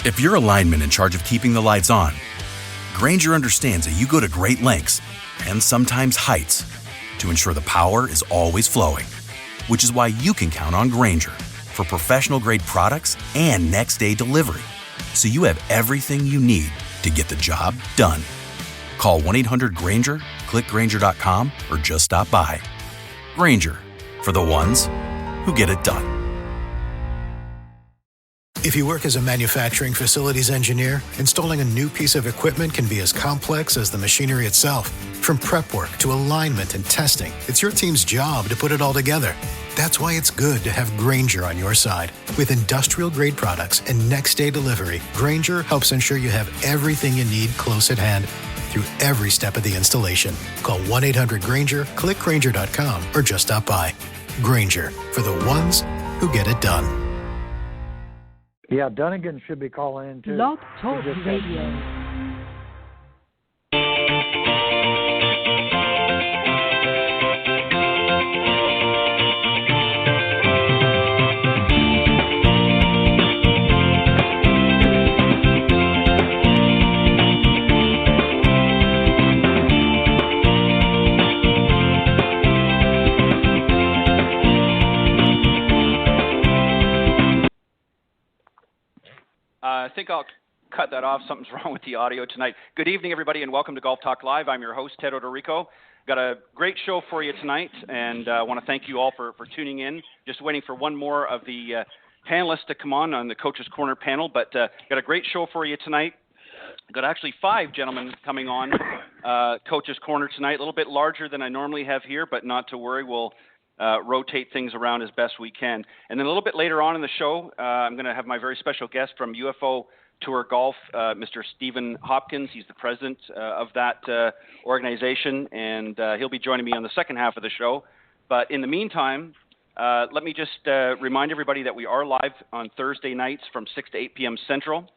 If you're a lineman in charge of keeping the lights on, Grainger understands that you go to great lengths and sometimes heights to ensure the power is always flowing, which is why you can count on Grainger for professional-grade products and next-day delivery, so you have everything you need to get the job done. Call 1-800-GRAINGER, click Grainger.com, or just stop by. Grainger, for the ones who get it done. If you work as a manufacturing facilities engineer, installing a new piece of equipment can be as complex as the machinery itself. From prep work to alignment and testing, it's your team's job to put it all together. That's why it's good to have Grainger on your side. With industrial-grade products and next-day delivery, Grainger helps ensure you have everything you need close at hand through every step of the installation. Call 1-800-GRAINGER, click Grainger.com, or just stop by. Grainger, for the ones who get it done. Yeah, Dunnigan should be calling in too. Blog Talk Radio. I think I'll cut that off. Something's wrong with the audio tonight. Good evening, everybody, and welcome to Golf Talk Live. I'm your host, Ted Odorico. Got a great show for you tonight, and I want to thank you all for tuning in. Just waiting for one more of the panelists to come on the Coach's Corner panel, but got a great show for you tonight. Got actually 5 gentlemen coming on Coach's Corner tonight, a little bit larger than I normally have here, but not to worry. We'll rotate things around as best we can. And then a little bit later on in the show, I'm going to have my very special guest from UFO Tour Golf, Mr. Stephen Hopkins. He's the president of that organization, and he'll be joining me on the second half of the show. But in the meantime, let me just remind everybody that we are live on Thursday nights from 6 to 8 p.m. Central.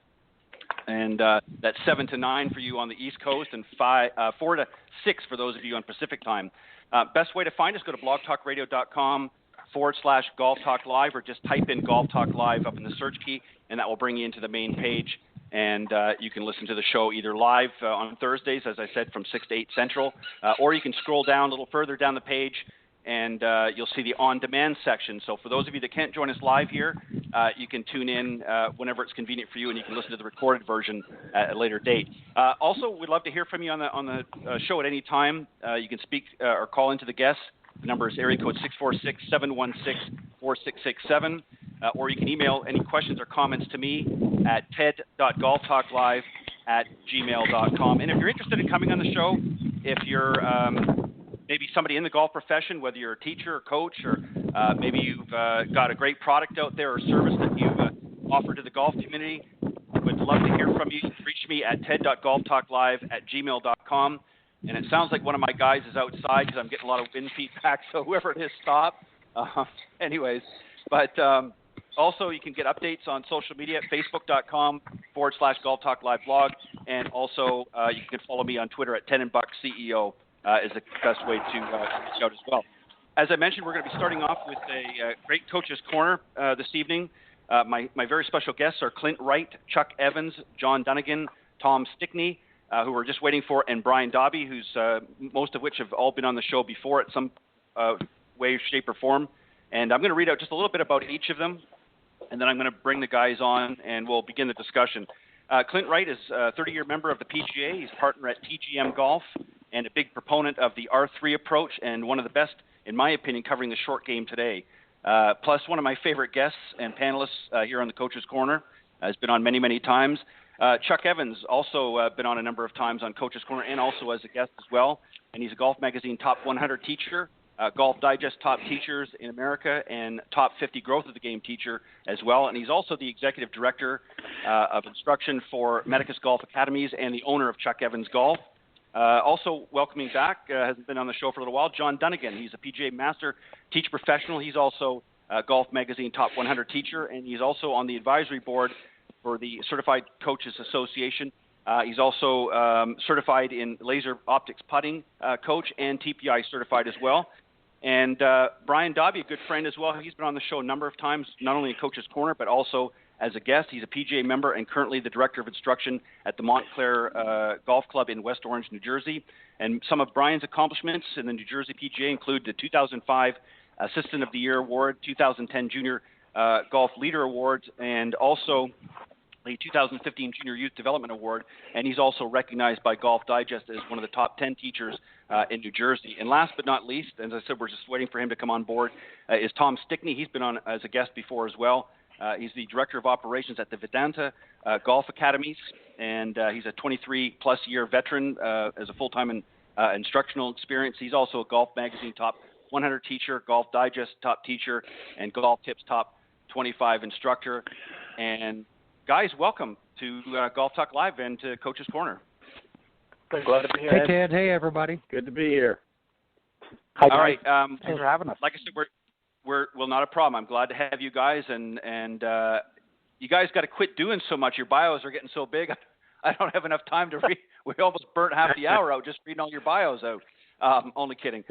And that's 7 to 9 for you on the East Coast, and 4 to 6 for those of you on Pacific time. Best way to find us, go to blogtalkradio.com/Golf Talk Live, or just type in Golf Talk Live up in the search key, and that will bring you into the main page. And you can listen to the show either live on Thursdays, as I said, from 6 to 8 Central, or you can scroll down a little further down the page, and you'll see the on-demand section. So for those of you that can't join us live here, you can tune in whenever it's convenient for you, and you can listen to the recorded version at a later date. Also, we'd love to hear from you on the show at any time. You can speak or call into the guests. The number is area code 646-716-4667, or you can email any questions or comments to me at ted.golftalklive@gmail.com. And if you're interested in coming on the show, if you're maybe somebody in the golf profession, whether you're a teacher or coach, or maybe you've got a great product out there or service that you've offered to the golf community, would love to hear from you. Reach me at ted.golftalklive@gmail.com. And it sounds like one of my guys is outside because I'm getting a lot of wind feedback, so whoever it is, stop. Anyways, but also you can get updates on social media at facebook.com/Golf Talk Live blog, and also you can follow me on Twitter at TenandBuckCEO. Is the best way to reach out as well. As I mentioned, we're going to be starting off with a great Coach's Corner this evening. My very special guests are Clint Wright, Chuck Evans, John Dunnigan, Tom Stickney, who we're just waiting for, and Brian Dobbie, who's most of which have all been on the show before at some way, shape, or form. And I'm going to read out just a little bit about each of them, and then I'm going to bring the guys on, and we'll begin the discussion. Clint Wright is a 30-year member of the PGA. He's a partner at TGM Golf and a big proponent of the R3 approach, and one of the best, in my opinion, covering the short game today. Plus, one of my favorite guests and panelists here on the Coach's Corner, has been on many, many times. Chuck Evans, also been on a number of times on Coach's Corner and also as a guest as well. And he's a Golf Magazine Top 100 teacher, Golf Digest Top Teachers in America, and Top 50 Growth of the Game teacher as well. And he's also the Executive Director of Instruction for Medicus Golf Academies and the owner of Chuck Evans Golf. Also welcoming back, hasn't been on the show for a little while, John Dunnigan. He's a PGA Master Teach Professional. He's also a Golf Magazine Top 100 teacher, and he's also on the advisory board for the Certified Coaches Association. He's also certified in laser optics putting coach and TPI certified as well. And Brian Dobbie, a good friend as well. He's been on the show a number of times, not only in Coach's Corner, but also as a guest. He's a PGA member and currently the Director of Instruction at the Montclair Golf Club in West Orange, New Jersey. And some of Brian's accomplishments in the New Jersey PGA include the 2005 Assistant of the Year Award, 2010 Junior Golf Leader Awards, and also the 2015 Junior Youth Development Award. And he's also recognized by Golf Digest as one of the top 10 teachers in New Jersey. And last but not least, as I said, we're just waiting for him to come on board, is Tom Stickney. He's been on as a guest before as well. He's the Director of Operations at the Vidanta Golf Academies, and he's a 23-plus year veteran as a full-time instructional experience. He's also a Golf Magazine Top 100 teacher, Golf Digest Top teacher, and Golf Tips Top 25 instructor. And guys, welcome to Golf Talk Live and to Coach's Corner. Glad to be here. Hey, Ted. Hey, everybody. Good to be here. Hi, All right. Thanks for having us. Like I said, we're well, not a problem. I'm glad to have you guys, and you guys got to quit doing so much. Your bios are getting so big. I don't have enough time to read. We almost burnt half the hour out just reading all your bios out. Only kidding.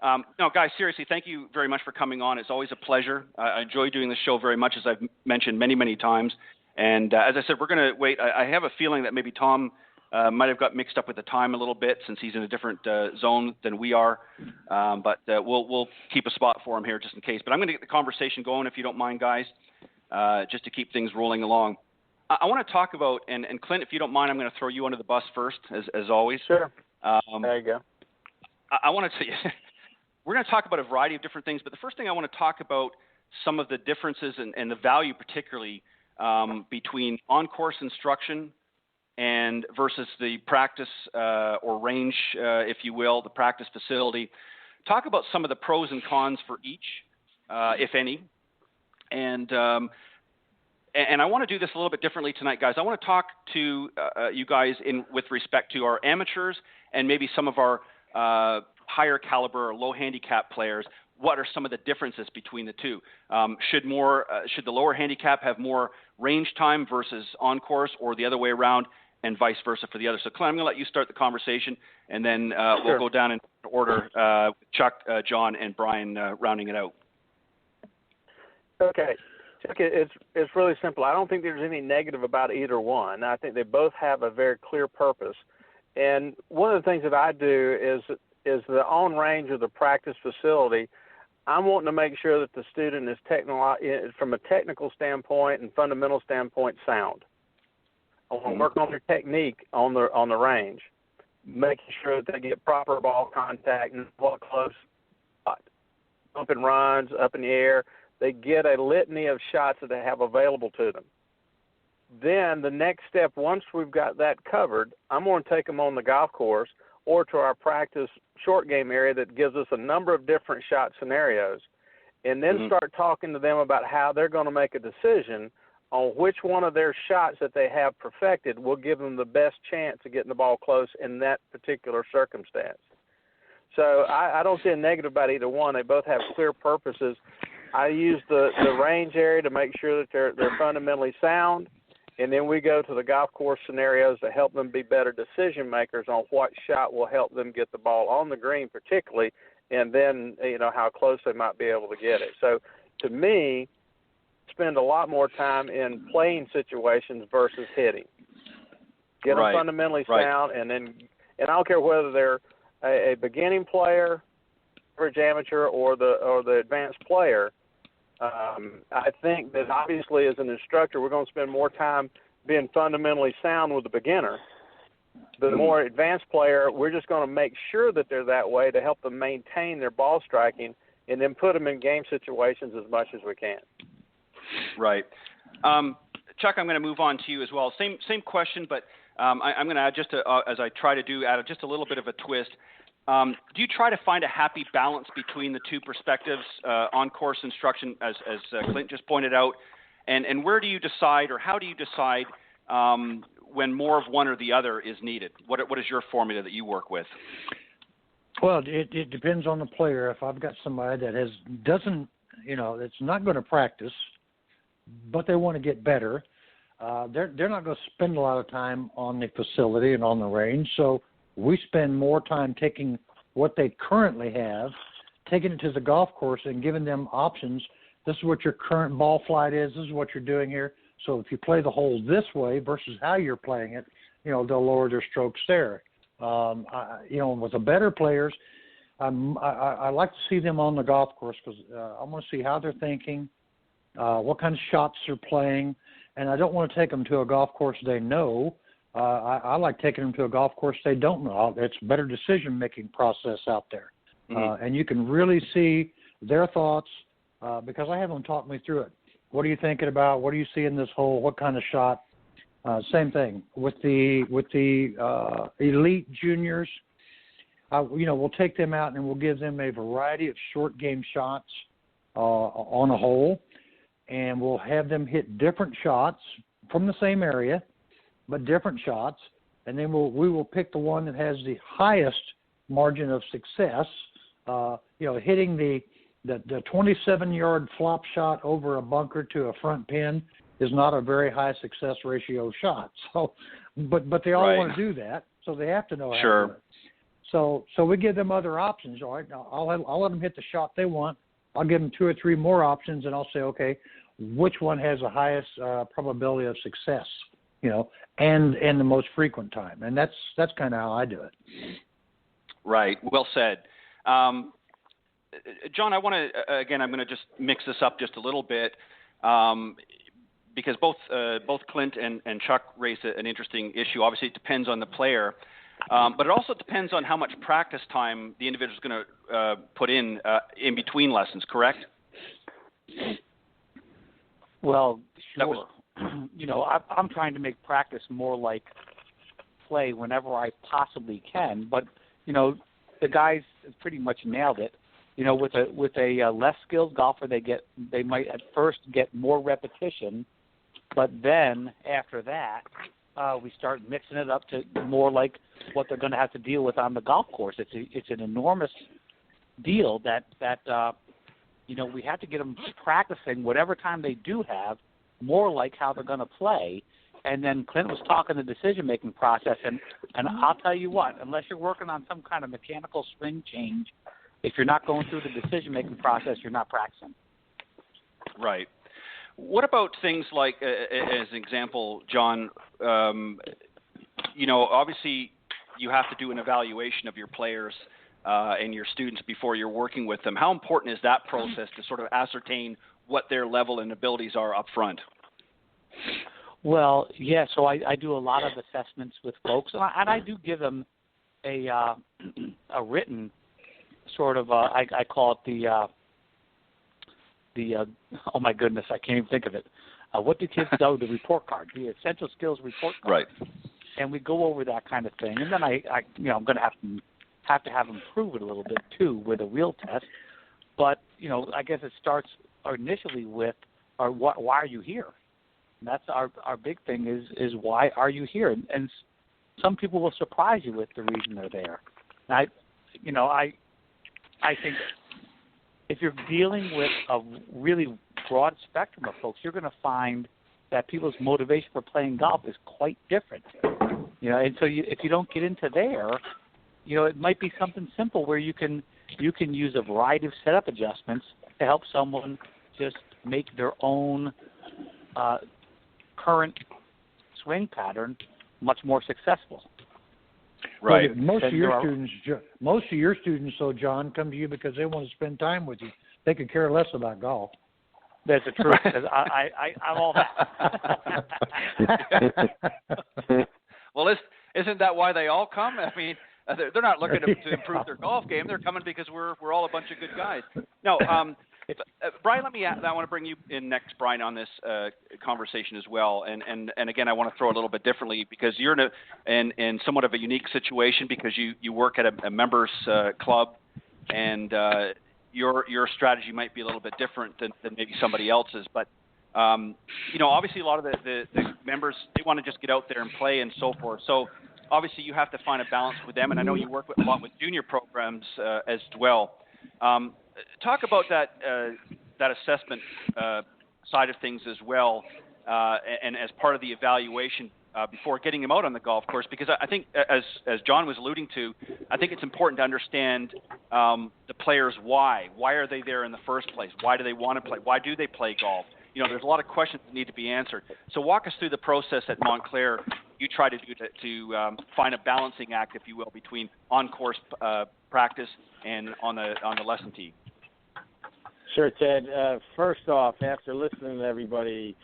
No, guys, seriously, thank you very much for coming on. It's always a pleasure. I enjoy doing this show very much, as I've mentioned many, many times. And as I said, we're going to wait. I have a feeling that maybe Tom might have got mixed up with the time a little bit since he's in a different zone than we are. But we'll keep a spot for him here just in case. But I'm going to get the conversation going, if you don't mind, guys, just to keep things rolling along. I want to talk about, and Clint, if you don't mind, I'm going to throw you under the bus first, as always. Sure. There you go. I want to we're going to talk about a variety of different things, but the first thing I want to talk about some of the differences and the value particularly between on-course instruction and versus the practice or range, if you will, the practice facility. Talk about some of the pros and cons for each, if any. And I want to do this a little bit differently tonight, guys. I want to talk to you guys with respect to our amateurs and maybe some of our higher caliber or low handicap players. What are some of the differences between the two? Should the lower handicap have more range time versus on course, or the other way around, and vice versa for the other? So, Clint, I'm going to let you start the conversation, and then Sure. We'll go down in order. Chuck, John, and Brian rounding it out. Okay. Chuck, it's really simple. I don't think there's any negative about either one. I think they both have a very clear purpose. And one of the things that I do is the on range or the practice facility. I'm wanting to make sure that the student is from a technical standpoint and fundamental standpoint sound. I want to work on their technique on the range, making sure that they get proper ball contact and ball close, up and runs, up in the air. They get a litany of shots that they have available to them. Then the next step, once we've got that covered, I'm going to take them on the golf course or to our practice short game area that gives us a number of different shot scenarios, and then start talking to them about how they're going to make a decision on which one of their shots that they have perfected will give them the best chance of getting the ball close in that particular circumstance. So I don't see a negative about either one. They both have clear purposes. I use the range area to make sure that they're fundamentally sound, and then we go to the golf course scenarios to help them be better decision makers on what shot will help them get the ball on the green particularly, and then, how close they might be able to get it. So to me, spend a lot more time in playing situations versus hitting. Get them fundamentally sound, and I don't care whether they're a beginning player, average amateur, or the advanced player. I think that obviously as an instructor, we're going to spend more time being fundamentally sound with the beginner. The more advanced player, we're just going to make sure that they're that way to help them maintain their ball striking and then put them in game situations as much as we can. Right. Chuck, I'm going to move on to you as well. Same question, but I'm going to add as I try to do, add just a little bit of a twist. Do you try to find a happy balance between the two perspectives, on-course instruction, as Clint just pointed out, and where do you decide, or how do you decide when more of one or the other is needed? What is your formula that you work with? Well, it depends on the player. If I've got somebody that that's not going to practice, but they want to get better, they're not going to spend a lot of time on the facility and on the range, so we spend more time taking what they currently have, taking it to the golf course and giving them options. This is what your current ball flight is. This is what you're doing here. So if you play the hole this way versus how you're playing it, they'll lower their strokes there. With the better players, I like to see them on the golf course because I want to see how they're thinking, what kind of shots they're playing, and I don't want to take them to a golf course they know. I like taking them to a golf course they don't know. It's a better decision-making process out there. And you can really see their thoughts because I have them talk me through it. What are you thinking about? What do you see in this hole? What kind of shot? Same thing with the elite juniors. We'll take them out and we'll give them a variety of short game shots on a hole, and we'll have them hit different shots from the same area, but different shots, and then we will pick the one that has the highest margin of success. Hitting the 27-yard flop shot over a bunker to a front pin is not a very high success ratio shot. So, but they all want to do that, so they have to know how to do it. So we give them other options. All right, now I'll let them hit the shot they want. I'll give them 2 or 3 more options, and I'll say, okay, which one has the highest probability of success, and the most frequent time, and that's kind of how I do it. Right. Well said. John, I want to, again, I'm going to just mix this up just a little bit because both Clint and Chuck raised an interesting issue. Obviously, it depends on the player, but it also depends on how much practice time the individual is going to put in between lessons, correct? Well, sure. I'm trying to make practice more like play whenever I possibly can, but, the guys pretty much nailed it. With a less skilled golfer, they might at first get more repetition, but then after that, we start mixing it up to more like what they're going to have to deal with on the golf course. It's an enormous deal that we have to get them practicing whatever time they do have, more like how they're going to play. And then Clint was talking the decision-making process, and I'll tell you what, unless you're working on some kind of mechanical swing change, if you're not going through the decision-making process, you're not practicing. Right. What about things like, as an example, John, obviously you have to do an evaluation of your players and your students before you're working with them. How important is that process to sort of ascertain what their level and abilities are up front? Well, yeah, so I do a lot of assessments with folks, and I do give them a written sort of, I call it the oh my goodness, I can't even think of it. What do kids know? The report card, the essential skills report card. Right. And we go over that kind of thing, and then I'm going to have to have them prove it a little bit too with a real test. But I guess it starts initially with, why are you here? And that's our big thing is why are you here? And some people will surprise you with the reason they're there. And I think if you're dealing with a really broad spectrum of folks, you're going to find that people's motivation for playing golf is quite different. And so if you don't get into there, it might be something simple where you can use a variety of setup adjustments to help someone just make their own current swing pattern much more successful. Right. Most of your students, though, John, come to you because they want to spend time with you. They could care less about golf. That's the truth. I'm all that. Well, isn't that why they all come? I mean, they're not looking to improve their golf game. They're coming because we're all a bunch of good guys. No, Brian, I want to bring you in next, Brian, on this conversation as well. And again, I want to throw it a little bit differently because you're in somewhat of a unique situation because you work at a members club, and your strategy might be a little bit different than maybe somebody else's. But obviously, a lot of the members, they want to just get out there and play and so forth. So obviously, you have to find a balance with them. And I know you work a lot with junior programs as well. Talk about that assessment side of things as well, and as part of the evaluation before getting them out on the golf course, because I think, as John was alluding to, I think it's important to understand the players' why. Why are they there in the first place? Why do they want to play? Why do they play golf? there's a lot of questions that need to be answered. So walk us through the process at Montclair you try to do to find a balancing act, if you will, between on-course practice and on the lesson tee. Sure, Ted. First off, after listening to everybody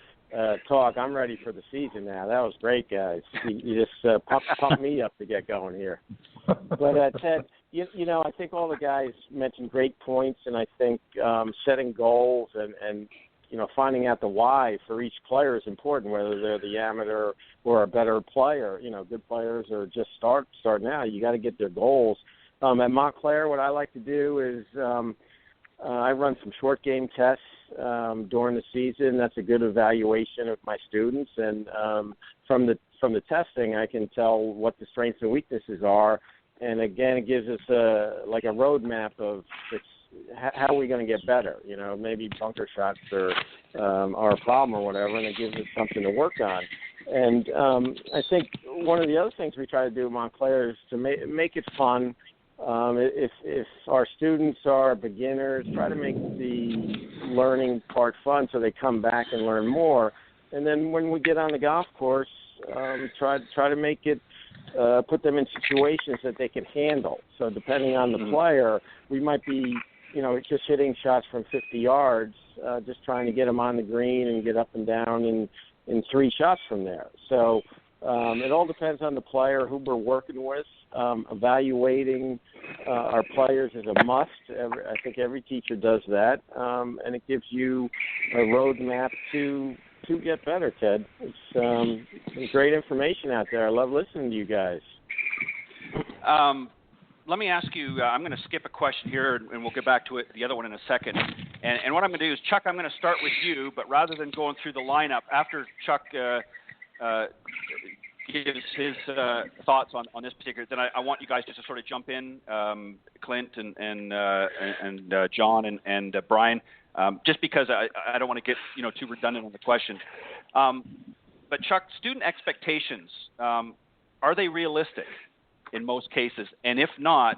talk, I'm ready for the season now. That was great, guys. You just pumped me up to get going here. But, Ted, I think all the guys mentioned great points, and I think setting goals and finding out the why for each player is important, whether they're the amateur or a better player. Good players are just starting out. You got to get their goals. At Montclair, what I like to do is I run some short game tests during the season. That's a good evaluation of my students, and from the testing, I can tell what the strengths and weaknesses are. And again, it gives us a roadmap of how are we going to get better. Maybe bunker shots are a problem or whatever, and it gives us something to work on. And I think one of the other things we try to do at Montclair is to make it fun. If our students are beginners, try to make the learning part fun so they come back and learn more. And then when we get on the golf course, try to make it put them in situations that they can handle. So depending on the player, we might be just hitting shots from 50 yards, just trying to get them on the green and get up and down in 3 shots from there. So it all depends on the player, who we're working with. Evaluating our players is a must. I think every teacher does that, and it gives you a roadmap to get better, Ted. It's some great information out there. I love listening to you guys. Let me ask you, I'm going to skip a question here, and we'll get back to the other one in a second. And what I'm going to do is, Chuck, I'm going to start with you, but rather than going through the lineup, after Chuck gives his thoughts on this particular, then I want you guys just to sort of jump in, Clint and John and Brian, just because I don't want to get too redundant on the question. But Chuck, student expectations, are they realistic in most cases? And if not,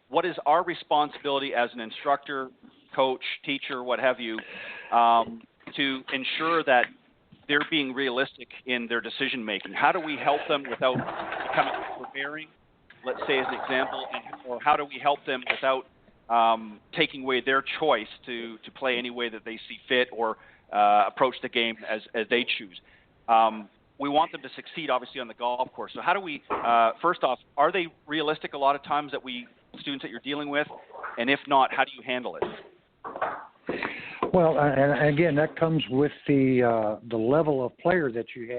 what is our responsibility as an instructor, coach, teacher, what have you, to ensure that they're being realistic in their decision making? How do we help them without becoming overbearing, let's say as an example, or how do we help them without taking away their choice to play any way that they see fit or approach the game as they choose? We want them to succeed, obviously, on the golf course. So how do we, first off, are they realistic a lot of times students that you're dealing with? And if not, how do you handle it? Well, and again, that comes with the level of player that you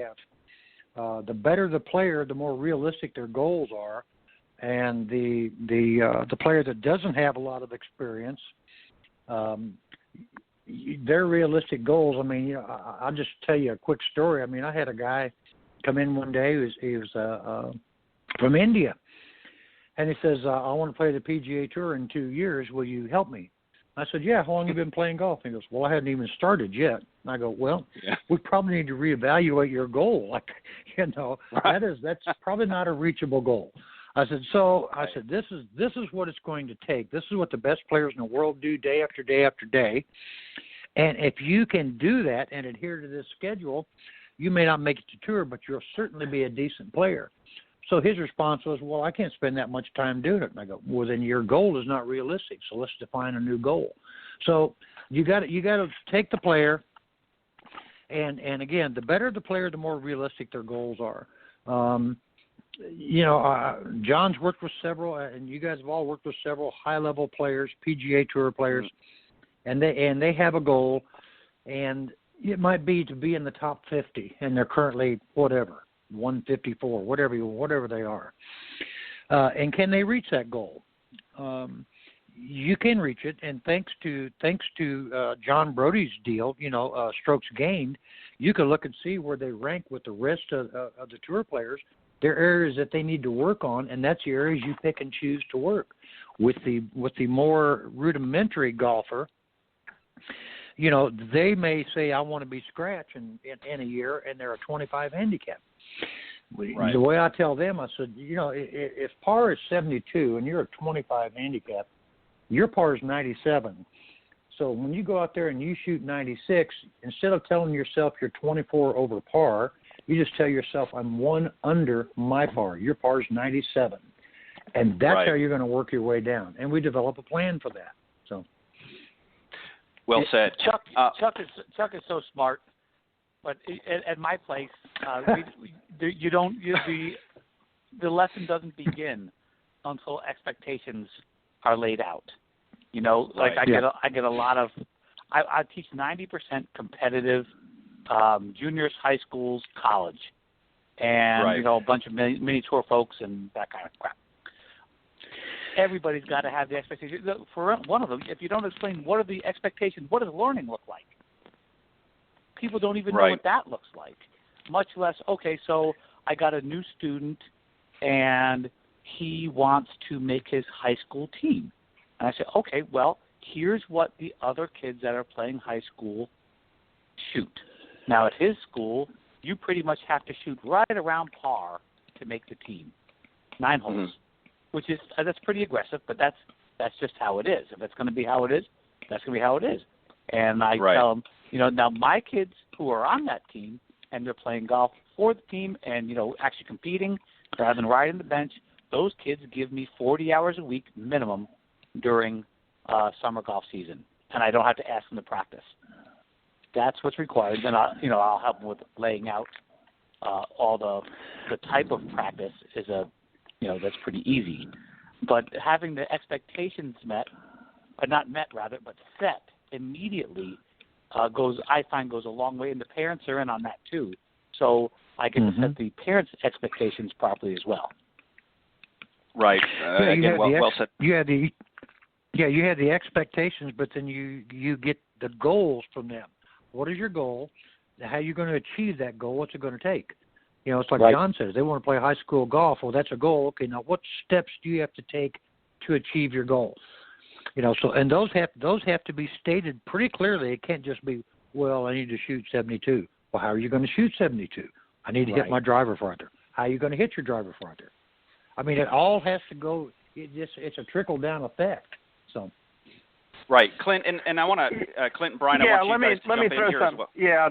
have. The better the player, the more realistic their goals are, and the player that doesn't have a lot of experience, their realistic goals. I mean, I'll just tell you a quick story. I mean, I had a guy come in one day. He was from India, and he says, "I want to play the PGA Tour in 2 years. Will you help me?" I said, "Yeah, how long have you been playing golf?" And he goes, "Well, I hadn't even started yet." And I go, "Well, we probably need to reevaluate your goal. That's probably not a reachable goal." I said, "This is what it's going to take. This is what the best players in the world do day after day after day. And if you can do that and adhere to this schedule, you may not make it to tour, but you'll certainly be a decent player." So his response was, "Well, I can't spend that much time doing it." And I go, "Well, then your goal is not realistic. So let's define a new goal." So you got to take the player, and again, the better the player, the more realistic their goals are. John's worked with several, and you guys have all worked with several high-level players, PGA Tour players, and they have a goal, and it might be to be in the top 50, and they're currently 154, whatever they are. And can they reach that goal? You can reach it, and thanks to John Brody's deal, strokes gained, you can look and see where they rank with the rest of the tour players. There are areas that they need to work on, and that's the areas you pick and choose to work. With the more rudimentary golfer, they may say, "I want to be scratch in a year," and they're a 25 handicap. Right. The way I tell them, I said, if par is 72 and you're a 25 handicap, your par is 97. So when you go out there and you shoot 96, instead of telling yourself you're 24 over par, you just tell yourself, I'm 1 under my par. Your par is 97. And that's how you're going to work your way down. And we develop a plan for that. So, well said. Chuck is so smart. But at my place, the lesson doesn't begin until expectations are laid out. You know, like I get a lot of. I teach 90% competitive juniors, high schools, college, and a bunch of mini tour folks and that kind of crap. Everybody's got to have the expectations. For one of them, if you don't explain what are the expectations, what does learning look like? People don't even know what that looks like, much less, okay, so I got a new student and he wants to make his high school team. And I say, okay, well, here's what the other kids that are playing high school shoot. Now, at his school, you pretty much have to shoot right around par to make the team, 9 holes, which is that's pretty aggressive, but that's just how it is. If that's going to be how it is, that's going to be how it is. And I tell them, now my kids who are on that team and they're playing golf for the team and, actually competing rather than riding the bench, those kids give me 40 hours a week minimum during summer golf season, and I don't have to ask them to practice. That's what's required. Then I'll help them with laying out all the type of practice is that's pretty easy. But having the expectations but set immediately goes a long way, and the parents are in on that too. So I get to set the parents' expectations properly as well. Right. Again, well said. You had the expectations, but then you get the goals from them. What is your goal? How are you going to achieve that goal? What's it going to take? It's like John says, they want to play high school golf. Well, that's a goal. Okay, now what steps do you have to take to achieve your goal? And those have to be stated pretty clearly. It can't just be, well, I need to shoot 72. Well, how are you going to shoot 72? I need to hit my driver farther. How are you going to hit your driver farther? I mean, it all has to go. It's a trickle down effect. So. Right, Clint, and I want to Clint and Brian. I want you guys to jump in here as well. Yeah,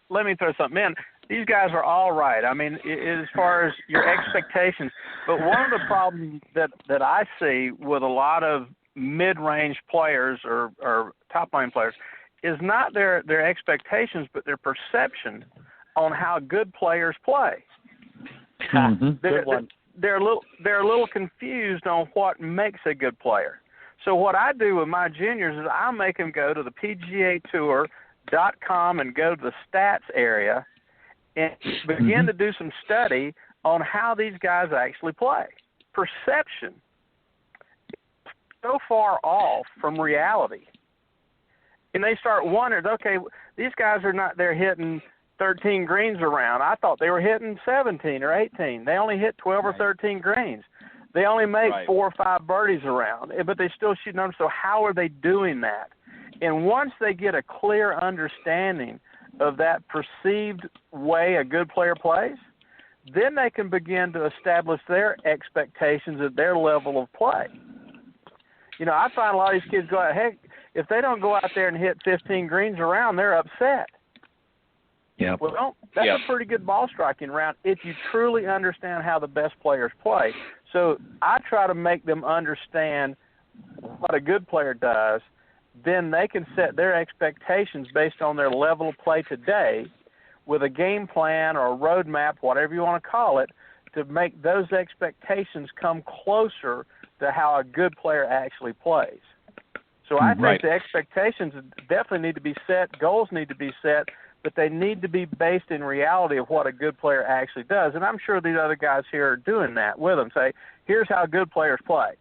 let me throw something in. These guys are all right. I mean, as far as your expectations, but one of the problems that I see with a lot of mid-range players or top-line players is not their expectations, but their perception on how good players play. They're a little confused on what makes a good player. So what I do with my juniors is I make them go to the PGAtour.com and go to the stats area and begin to do some study on how these guys actually play. Perception is so far off from reality. And they start wondering, okay, these guys are not there hitting 13 greens around. I thought they were hitting 17 or 18. They only hit 12 or 13 greens. They only make 4 or 5 birdies around, but they still shoot numbers. So how are they doing that? And once they get a clear understanding of that perceived way a good player plays, then they can begin to establish their expectations at their level of play. I find a lot of these kids go out, heck, if they don't go out there and hit 15 greens around, they're upset. Yeah. Well, that's a pretty good ball striking round if you truly understand how the best players play. So I try to make them understand what a good player does. Then they can set their expectations based on their level of play today with a game plan or a roadmap, whatever you want to call it, to make those expectations come closer to how a good player actually plays. So I think the expectations definitely need to be set, goals need to be set, but they need to be based in reality of what a good player actually does. And I'm sure these other guys here are doing that with them. Say, here's how good players play.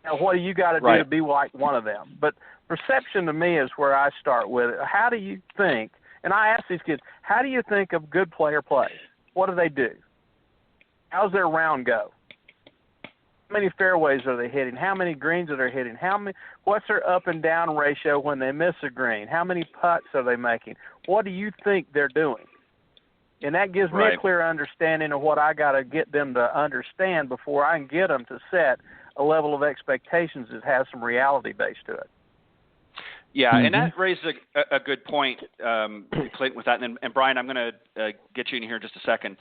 Now, what do you got to do to be like one of them? But perception to me is where I start with it. How do you think, and I ask these kids, how do you think a good player plays? What do they do? How's their round go? How many fairways are they hitting? How many greens are they hitting? What's their up and down ratio when they miss a green? How many putts are they making? What do you think they're doing? And that gives me a clear understanding of what I got to get them to understand before I can get them to set a level of expectations that has some reality base to it. Yeah, and that raises a good point, Clint, with that. And Brian, I'm going to get you in here in just a second.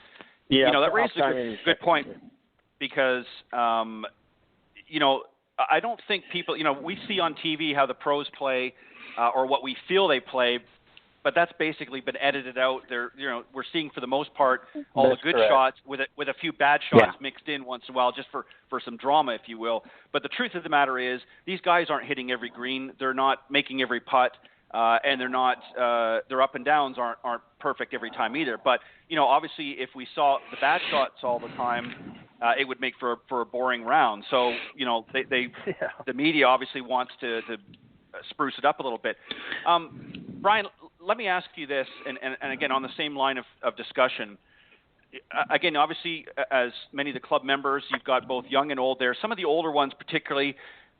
Yeah, that raises a good point because, I don't think people, we see on TV how the pros play or what we feel they play, but that's basically been edited out. We're seeing for the most part all the good shots with a few bad shots mixed in once in a while, just for some drama, if you will. But the truth of the matter is, these guys aren't hitting every green. They're not making every putt, and they're not. Their up and downs aren't perfect every time either. But obviously, if we saw the bad shots all the time, it would make for a boring round. So the media obviously wants to spruce it up a little bit. Brian, let me ask you this, and again, on the same line of discussion. Again, obviously, as many of the club members, you've got both young and old there. Some of the older ones particularly,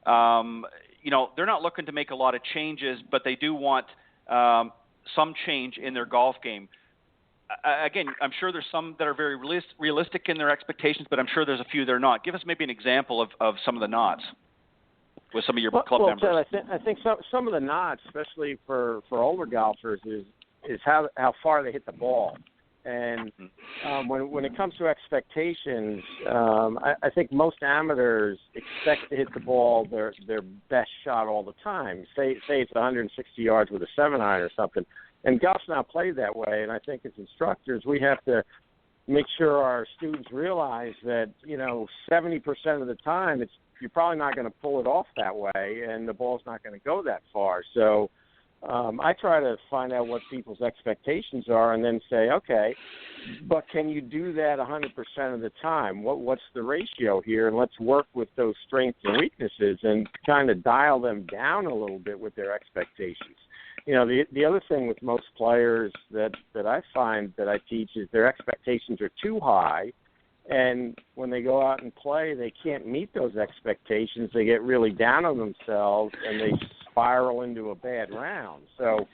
they're not looking to make a lot of changes, but they do want some change in their golf game. Again, I'm sure there's some that are very realistic in their expectations, but I'm sure there's a few that are not. Give us maybe an example of some of the nots with some of your club members. Ted, I think some of the nots, especially for older golfers, is how far they hit the ball. And when it comes to expectations, I think most amateurs expect to hit the ball their best shot all the time. Say it's 160 yards with a 7-iron or something. And golf's not played that way. And I think as instructors, we have to make sure our students realize that 70% of the time you're probably not going to pull it off that way, and the ball's not going to go that far. So I try to find out what people's expectations are and then say, okay, but can you do that 100% of the time? What's the ratio here? And let's work with those strengths and weaknesses and kind of dial them down a little bit with their expectations. The other thing with most players that I find that I teach is their expectations are too high. And when they go out and play, they can't meet those expectations. They get really down on themselves, and they spiral into a bad round. So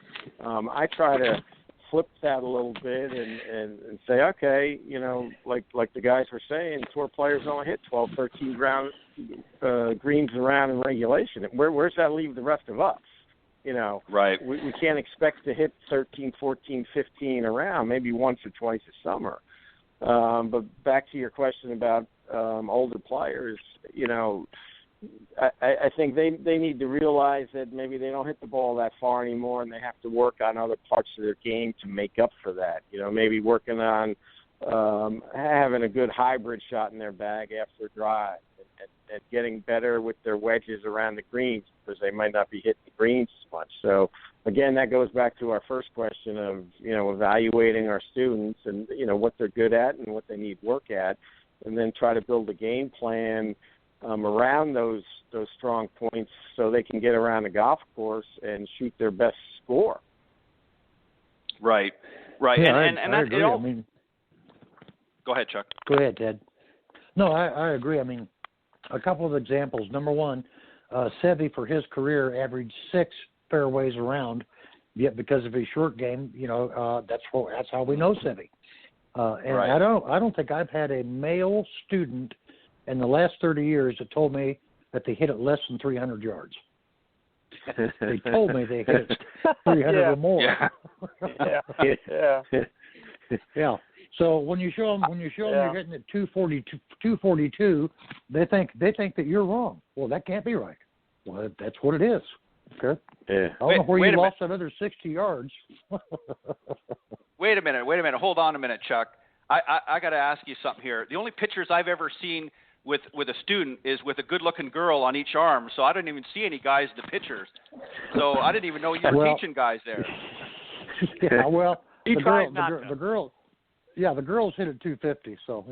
I try to flip that a little bit and say, okay, like the guys were saying, tour players only hit 12, 13 greens around in regulation. Where's that leave the rest of us? Right. We can't expect to hit 13, 14, 15 around, maybe once or twice a summer. But back to your question about older players, I think they need to realize that maybe they don't hit the ball that far anymore, and they have to work on other parts of their game to make up for that. Maybe working on having a good hybrid shot in their bag after drive, and getting better with their wedges around the greens because they might not be hitting the greens as much. So, again, that goes back to our first question of, evaluating our students and, what they're good at and what they need work at, and then try to build a game plan around those strong points so they can get around the golf course and shoot their best score. Right. Yeah, and I that, agree. Go ahead, Chuck. Go ahead, Ted. No, I agree. I mean, a couple of examples. Number one, Seve for his career averaged 6 fairways around, yet because of his short game, that's how we know Seve. And right. I don't think I've had a male student in the last 30 years that told me that they hit it less than 300 yards. They told me they hit it 300 or more. Yeah. So when you show them you're hitting at 242, they think that you're wrong. Well, that can't be right. Well, that's what it is. Okay. Yeah. I don't know where you lost that other 60 yards. Wait a minute. Hold on a minute, Chuck. I got to ask you something here. The only pictures I've ever seen with a student is with a good-looking girl on each arm. So I didn't even see any guys in the pictures. So I didn't even know you were teaching guys there. Yeah. Well, the girl. Yeah, the girls hit at 250, so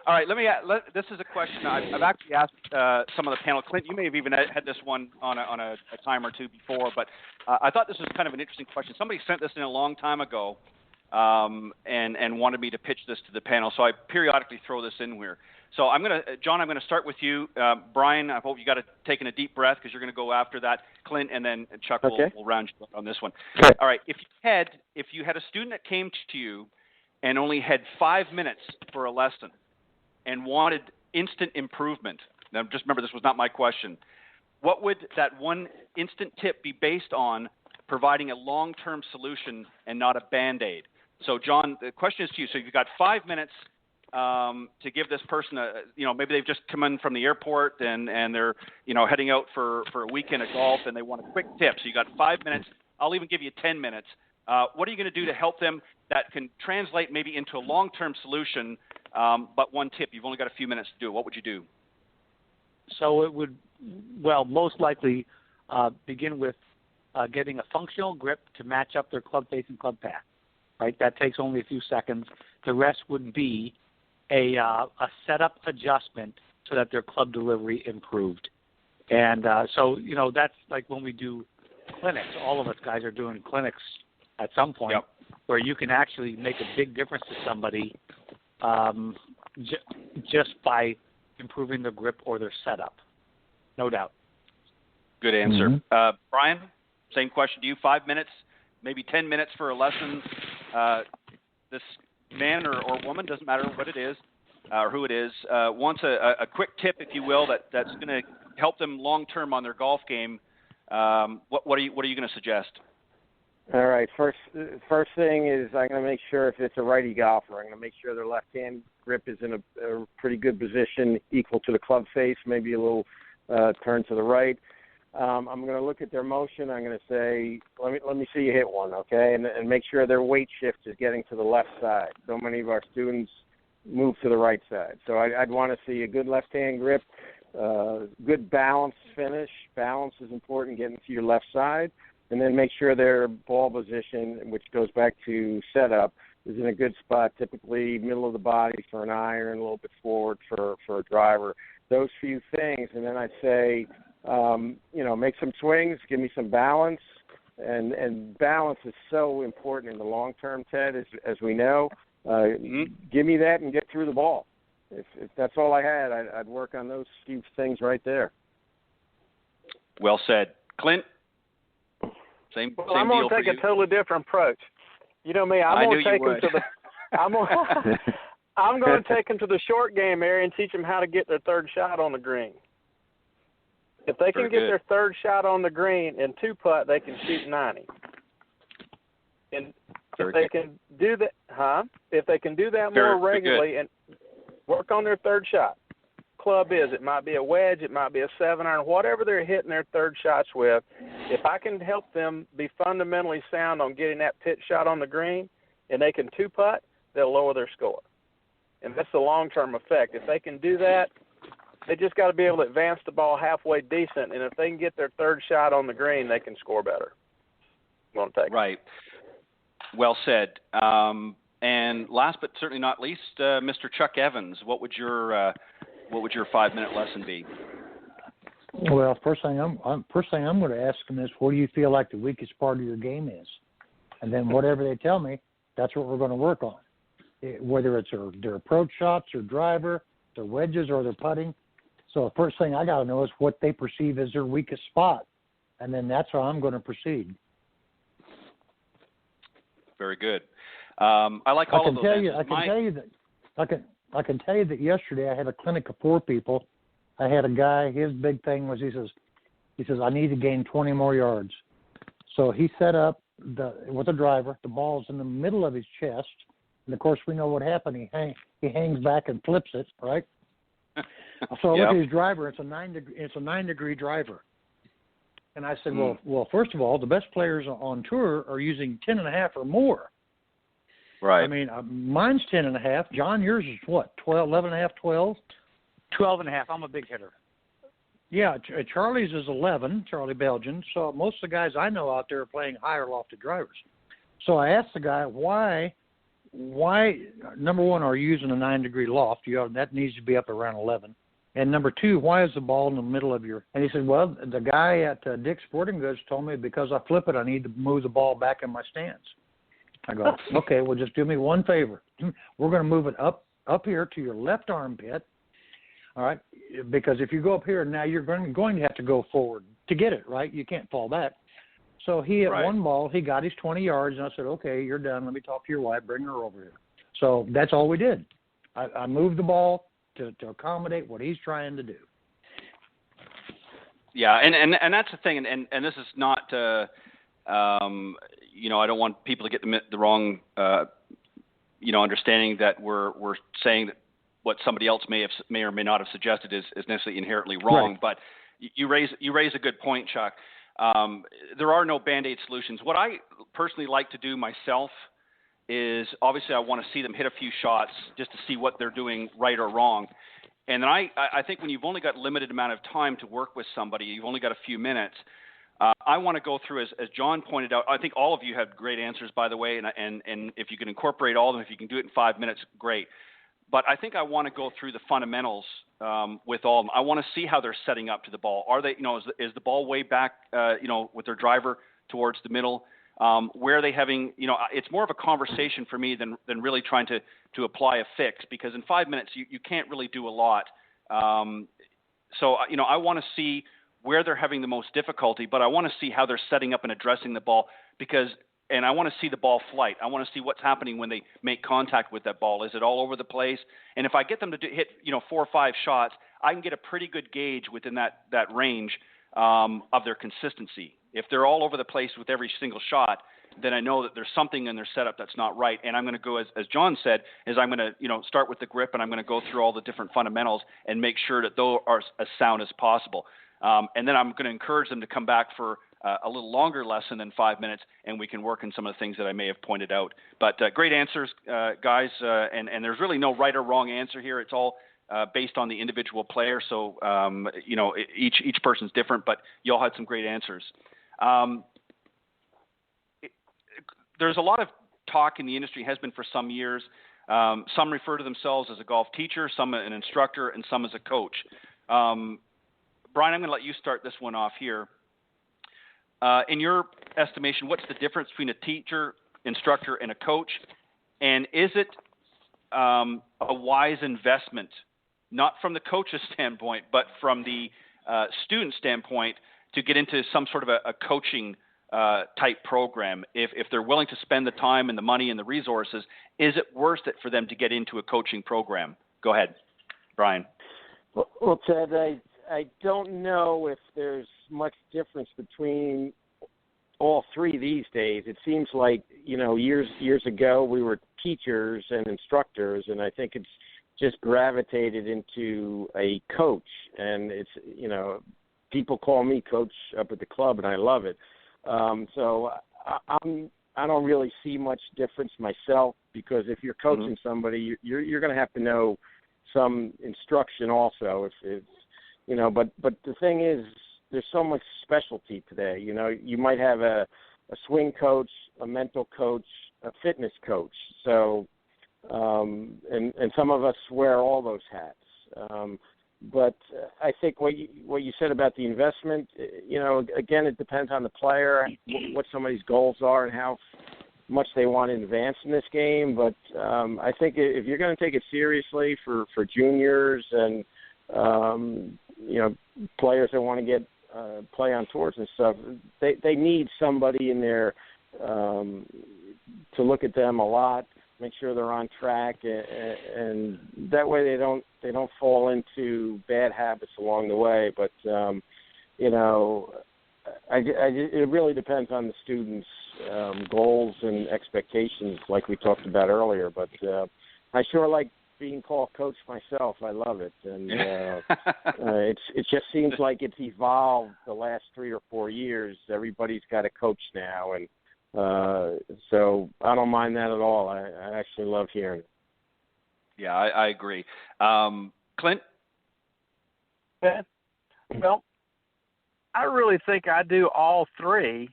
All right, this is a question I've actually asked some of the panel. Clint, you may have even had this one on a time or two before, but I thought this was kind of an interesting question. Somebody sent this in a long time ago and wanted me to pitch this to the panel, so I periodically throw this in here. So John, I'm going to start with you. Brian, I hope you got taken a deep breath because you're going to go after that. Clint, and then Chuck will round you up on this one. Okay. All right, if you had a student that came to you and only had 5 minutes for a lesson and wanted instant improvement, now just remember this was not my question, what would that one instant tip be based on, providing a long-term solution and not a Band-Aid? So, John, the question is to you. So you've got 5 minutes to give this person maybe they've just come in from the airport and they're, heading out for a weekend of golf and they want a quick tip. So you got 5 minutes. I'll even give you 10 minutes. What are you going to do to help them that can translate maybe into a long-term solution, but one tip? You've only got a few minutes to do it. What would you do? So it would, most likely begin with getting a functional grip to match up their club face and club path. Right, that takes only a few seconds. The rest would be a setup adjustment so that their club delivery improved. And so that's like when we do clinics. All of us guys are doing clinics at some point where you can actually make a big difference to somebody just by improving their grip or their setup. No doubt. Good answer. Mm-hmm. Brian, same question to you. 5 minutes, maybe 10 minutes for a lesson. This man or woman, doesn't matter what it is or who it is, wants a quick tip, if you will, that's going to help them long term on their golf game. What are you going to suggest? All right. First thing is I'm going to make sure if it's a righty golfer, I'm going to make sure their left hand grip is in a pretty good position, equal to the club face, maybe a little turn to the right. I'm going to look at their motion. I'm going to say, let me see you hit one, okay? And make sure their weight shift is getting to the left side. So many of our students move to the right side. So I'd want to see a good left-hand grip, good balanced finish. Balance is important, getting to your left side. And then make sure their ball position, which goes back to setup, is in a good spot, typically middle of the body for an iron, a little bit forward for a driver. Those few things. And then I'd say, make some swings, give me some balance, and balance is so important in the long term, Ted, as we know. Give me that and get through the ball. If that's all I had, I'd work on those few things right there. Well said. Clint? Same I'm going to take a totally different approach. You know me, I'm going to take them to the I'm going to take them to the short game area and teach them how to get their third shot on the green. If they can get their third shot on the green and two putt, they can shoot 90. And if they can do that, if they can do that more regularly and work on their third shot, club is, it might be a wedge, it might be a 7-iron, whatever they're hitting their third shots with. If I can help them be fundamentally sound on getting that pitch shot on the green, and they can two putt, they'll lower their score. And that's the long-term effect. If they can do that, they just got to be able to advance the ball halfway decent, and if they can get their third shot on the green, they can score better. Right. Well said. And last but certainly not least, Mr. Chuck Evans, what would your 5-minute lesson be? Well, first thing I'm going to ask them is, what do you feel like the weakest part of your game is? And then whatever they tell me, that's what we're going to work on. Whether it's their approach shots, their driver, their wedges, or their putting. So the first thing I got to know is what they perceive as their weakest spot, and then that's how I'm going to proceed. Very good. I like all of those answers. I can tell you that yesterday I had a clinic of 4 people. I had a guy. His big thing was he says I need to gain 20 more yards. So he set up with a driver. The ball's in the middle of his chest, and of course we know what happened. He hangs back and flips it, right? So I look at his driver. It's a 9-degree driver. And I said, well, first of all, the best players on tour are using 10.5 or more. Right. I mean, mine's 10.5. John, yours is what? 12, 11.5, 12? 12.5. I'm a big hitter. Yeah, Charlie's is 11, Charlie Belgian. So most of the guys I know out there are playing higher lofted drivers. So I asked the guy, why, number one, are you using a 9-degree loft? That needs to be up around 11. And number 2, why is the ball in the middle of your... And he said, well, the guy at Dick's Sporting Goods told me because I flip it, I need to move the ball back in my stance. I go, okay, well, just do me one favor. We're going to move it up here to your left armpit, all right? Because if you go up here, now you're going to have to go forward to get it, right? You can't fall back. So he hit one ball. He got his 20 yards, and I said, okay, you're done. Let me talk to your wife. Bring her over here. So that's all we did. I moved the ball to accommodate what he's trying to do. Yeah, and that's the thing, and this is not, you know, I don't want people to get the wrong, you know, understanding that we're saying that what somebody else may or may not have suggested is necessarily inherently wrong. Right. But you raise a good point, Chuck. There are no Band-Aid solutions. What I personally like to do myself is, obviously I want to see them hit a few shots just to see what they're doing right or wrong. And then I think when you've only got limited amount of time to work with somebody, you've only got a few minutes, I want to go through, as John pointed out, I think all of you have great answers, by the way, and if you can incorporate all of them, if you can do it in 5 minutes, great. But I think I want to go through the fundamentals with all of them. I want to see how they're setting up to the ball. Are they, you know, is the ball way back, you know, with their driver towards the middle? Where are they having, you know, it's more of a conversation for me than really trying to apply a fix, because in 5 minutes you can't really do a lot. So, you know, I want to see where they're having the most difficulty, but I want to see how they're setting up and addressing the ball, and I want to see the ball flight. I want to see what's happening when they make contact with that ball. Is it all over the place? And if I get them to hit, you know, 4 or 5 shots, I can get a pretty good gauge within that range of their consistency. If they're all over the place with every single shot, then I know that there's something in their setup that's not right. And I'm going to go, as John said, is I'm going to, you know, start with the grip, and I'm going to go through all the different fundamentals and make sure that those are as sound as possible. And then I'm going to encourage them to come back for a little longer lesson than 5 minutes, and we can work on some of the things that I may have pointed out. But great answers, guys, and there's really no right or wrong answer here. It's all based on the individual player. So, you know, each person's different, but you all had some great answers. There's a lot of talk in the industry, has been for some years. Some refer to themselves as a golf teacher, some an instructor, and some as a coach. Brian, I'm going to let you start this one off here. In your estimation, what's the difference between a teacher, instructor, and a coach? And is it a wise investment, not from the coach's standpoint, but from the student standpoint, to get into some sort of a coaching type program? If they're willing to spend the time and the money and the resources, is it worth it for them to get into a coaching program? Go ahead, Brian. Well, Ted, I don't know if there's much difference between all three these days. It seems like, you know, years ago we were teachers and instructors, and I think it's just gravitated into a coach. And it's, you know, people call me coach up at the club, and I love it. So I don't really see much difference myself, because if you're coaching somebody, you're going to have to know some instruction also. If you know, but the thing is, there's so much specialty today. You know, you might have a swing coach, a mental coach, a fitness coach. So, and some of us wear all those hats. But I think what you said about the investment, you know, again, it depends on the player, what somebody's goals are, and how much they want to advance in this game. But I think if you're going to take it seriously for juniors and you know, players that want to get play on tours and stuff, they need somebody in there to look at them a lot, make sure they're on track, and that way they don't fall into bad habits along the way. But you know, it really depends on the students' goals and expectations, like we talked about earlier. But I sure like being called coach myself. I love it, and it just seems like it's evolved the last 3 or 4 years. Everybody's got a coach now, and so I don't mind that at all. I actually love hearing it. Yeah, I agree. Clint? Well, I really think I do all three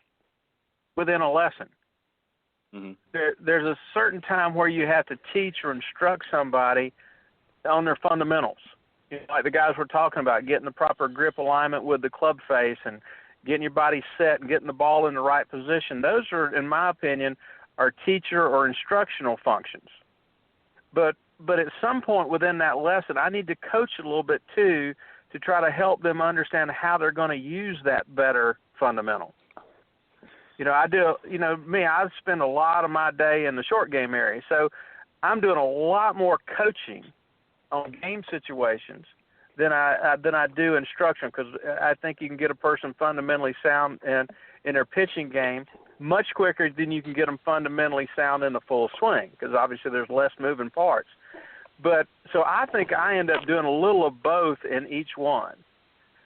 within a lesson. Mm-hmm. There's a certain time where you have to teach or instruct somebody on their fundamentals. You know, like the guys were talking about, getting the proper grip alignment with the club face and getting your body set and getting the ball in the right position. Those are, in my opinion, are teacher or instructional functions. But at some point within that lesson, I need to coach a little bit too, to try to help them understand how they're going to use that better fundamental. You know, I spend a lot of my day in the short game area, so I'm doing a lot more coaching on game situations than I do instruction, because I think you can get a person fundamentally sound in their pitching game much quicker than you can get them fundamentally sound in the full swing, because obviously there's less moving parts. But so I think I end up doing a little of both in each one,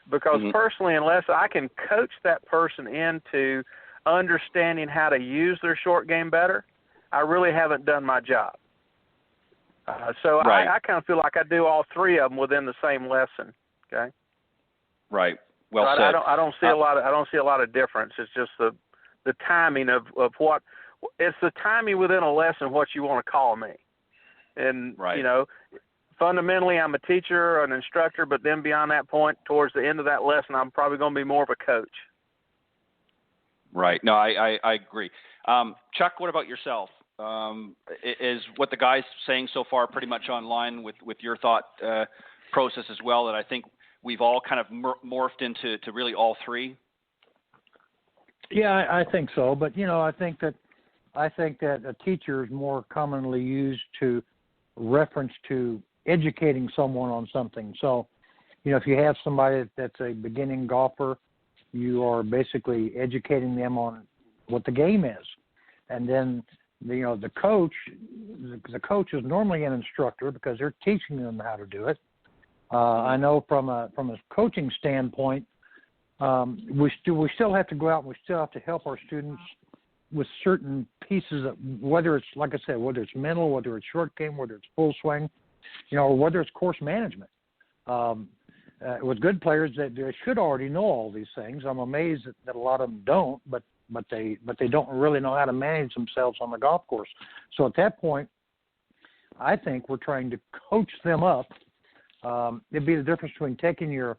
because personally, unless I can coach that person into understanding how to use their short game better, I really haven't done my job. So right. I kind of feel like I do all three of them within the same lesson. Okay. Right. Well so said. I don't see a lot of difference. It's just the timing of what it's the timing within a lesson what you want to call me. And right. you know, fundamentally I'm a teacher, an instructor, but then beyond that point, towards the end of that lesson, I'm probably going to be more of a coach. Right. No, I agree. Chuck, what about yourself? Is what the guys saying so far pretty much online with your thought process as well, that I think we've all kind of morphed into really all three? Yeah, I think so. But, you know, I think that a teacher is more commonly used to reference to educating someone on something. So, you know, if you have somebody that's a beginning golfer, you are basically educating them on what the game is. And then, you know, the coach is normally an instructor because they're teaching them how to do it. I know from a coaching standpoint, we still have to go out and we still have to help our students with certain pieces of, whether it's, like I said, whether it's mental, whether it's short game, whether it's full swing, you know, or whether it's course management. With good players, they should already know all these things. I'm amazed that a lot of them don't, but they don't really know how to manage themselves on the golf course. So at that point, I think we're trying to coach them up. It'd be the difference between taking your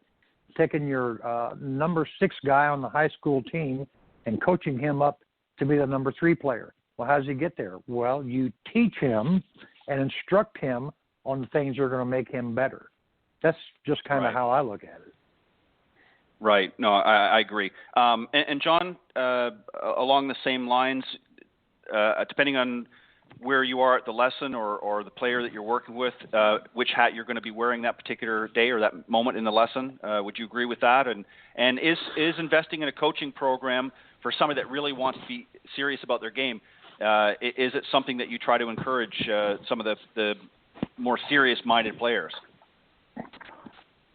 number 6 guy on the high school team and coaching him up to be the number 3 player. Well, how does he get there? Well, you teach him and instruct him on the things that are going to make him better. That's just kind of how I look at it. Right. No, I agree. And John, along the same lines, depending on where you are at the lesson or the player that you're working with, which hat you're going to be wearing that particular day or that moment in the lesson, would you agree with that? And is investing in a coaching program for somebody that really wants to be serious about their game, is it something that you try to encourage some of the more serious-minded players?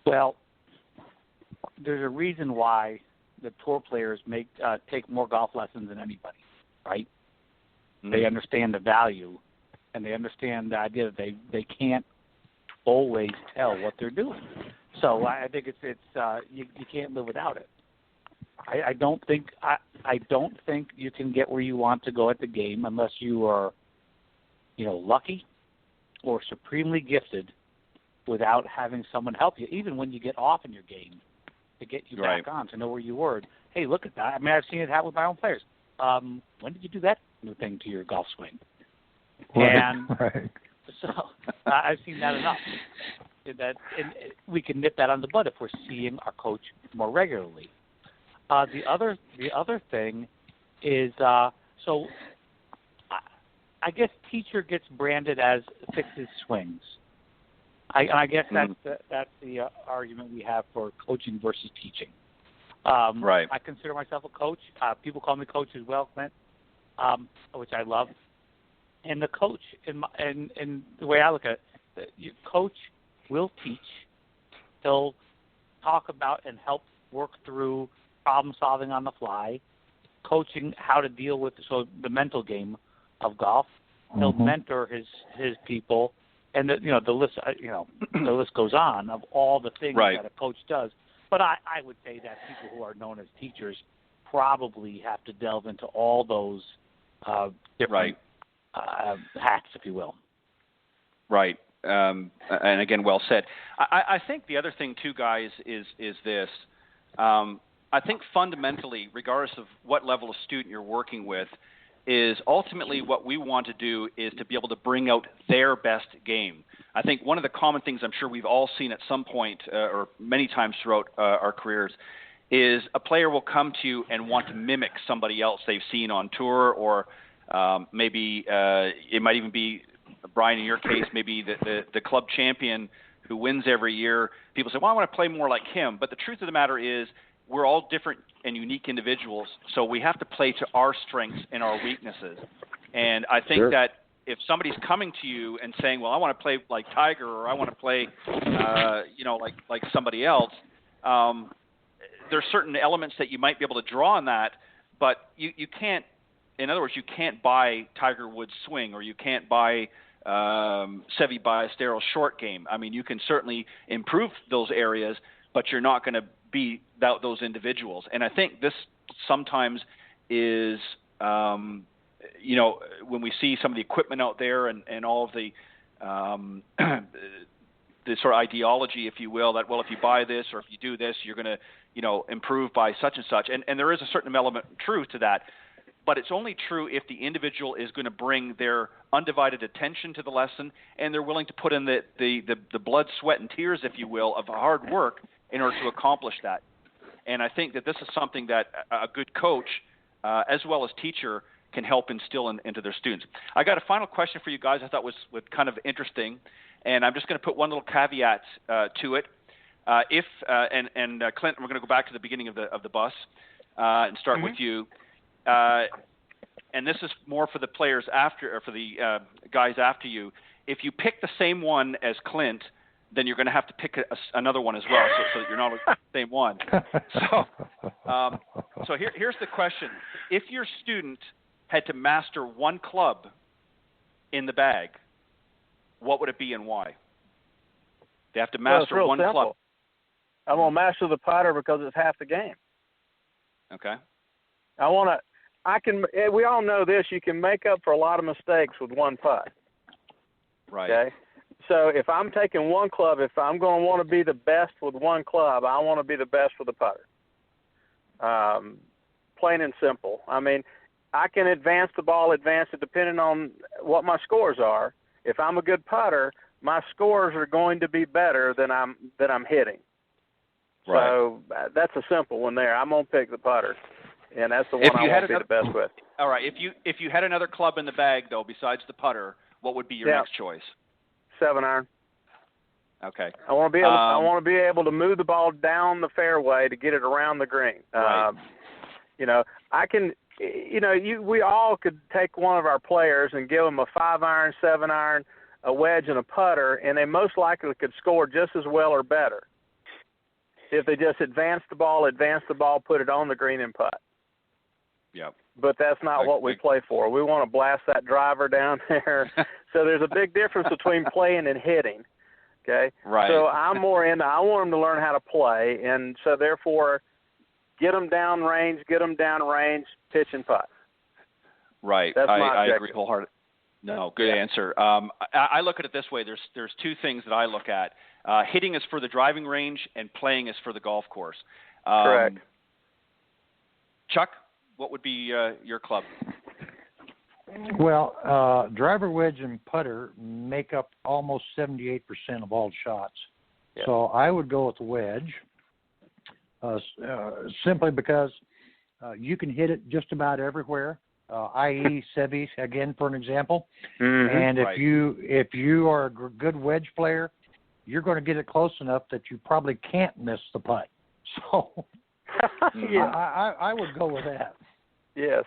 Well, there's a reason why the tour players take more golf lessons than anybody, right? Mm-hmm. They understand the value, and they understand the idea that they can't always tell what they're doing. So I think it's you can't live without it. I don't think you can get where you want to go at the game unless you are, you know, lucky or supremely gifted, without having someone help you, even when you get off in your game, to get you back on, to know where you were. Hey, look at that. I mean, I've seen it happen with my own players. When did you do that new thing to your golf swing? And so I've seen that enough. And we can nip that on the bud if we're seeing our coach more regularly. The other thing is, so I guess teacher gets branded as fixes swings. I guess that's the argument we have for coaching versus teaching. I consider myself a coach. People call me coach as well, Clint, which I love. And the coach, and the way I look at it, coach will teach. He'll talk about and help work through problem solving on the fly, coaching how to deal with the mental game of golf. He'll mentor his people. And the list goes on of all the things that a coach does. But I would say that people who are known as teachers probably have to delve into all those different hats, if you will. Right. And again, well said. I think the other thing too, guys, is this. I think fundamentally, regardless of what level of student you're working with, is ultimately what we want to do is to be able to bring out their best game. I think one of the common things I'm sure we've all seen at some point or many times throughout our careers is a player will come to you and want to mimic somebody else they've seen on tour, or maybe it might even be, Brian, in your case, maybe the club champion who wins every year, people say, well, I want to play more like him. But the truth of the matter is we're all different and unique individuals, so we have to play to our strengths and our weaknesses. And I think that if somebody's coming to you and saying, well, I want to play like Tiger, or I want to play, like somebody else, there's certain elements that you might be able to draw on that, but you can't, in other words, you can't buy Tiger Woods' swing, or you can't buy Seve Ballesteros' short game. I mean, you can certainly improve those areas, but you're not going to be those individuals. And I think this sometimes is, when we see some of the equipment out there and all of the the sort of ideology, if you will, that, well, if you buy this or if you do this, you're going to, improve by such and such. And there is a certain element of truth to that. But it's only true if the individual is going to bring their undivided attention to the lesson, and they're willing to put in the blood, sweat, and tears, if you will, of hard work in order to accomplish that. And I think that this is something that a good coach, as well as teacher, can help instill into their students. I got a final question for you guys I thought was kind of interesting, and I'm just going to put one little caveat to it. Clint, we're going to go back to the beginning of the bus and start with you. And this is more for the players after, or for the guys after you. If you pick the same one as Clint, then you're going to have to pick another one as well, so that you're not the same one. So here's the question: if your student had to master one club in the bag, what would it be and why? They have to master one simple. club. I'm gonna master the putter because it's half the game. Okay. We all know this, you can make up for a lot of mistakes with one putt. Right. Okay? So if I'm taking one club, if I'm going to want to be the best with one club, I want to be the best with the putter. Plain and simple. I mean, I can advance it depending on what my scores are. If I'm a good putter, my scores are going to be better than I'm hitting. Right. So that's a simple one there. I'm going to pick the putter. And that's the one I want to be the best with. All right. If you had another club in the bag, though, besides the putter, what would be your next choice? 7-iron. Okay. I want to be able to move the ball down the fairway to get it around the green. Right. I can. We all could take one of our players and give them a 5-iron, 7-iron, a wedge, and a putter, and they most likely could score just as well or better if they just advance the ball, put it on the green, and putt. Yep. But that's not what we play for. We want to blast that driver down there. So there's a big difference between playing and hitting. Okay. Right. So I'm more into. I want them to learn how to play, and so therefore, get them down range, pitch and putt. Right. That's I agree wholeheartedly. No, good answer. I look at it this way. There's two things that I look at. Hitting is for the driving range, and playing is for the golf course. Correct. Chuck, what would be your club? Well, driver, wedge, and putter make up almost 78% of all shots. Yeah. So I would go with the wedge, simply because you can hit it just about everywhere. I.e. Seve, again, for an example. Mm-hmm. And if you are a good wedge player, you're going to get it close enough that you probably can't miss the putt. So I would go with that. Yes.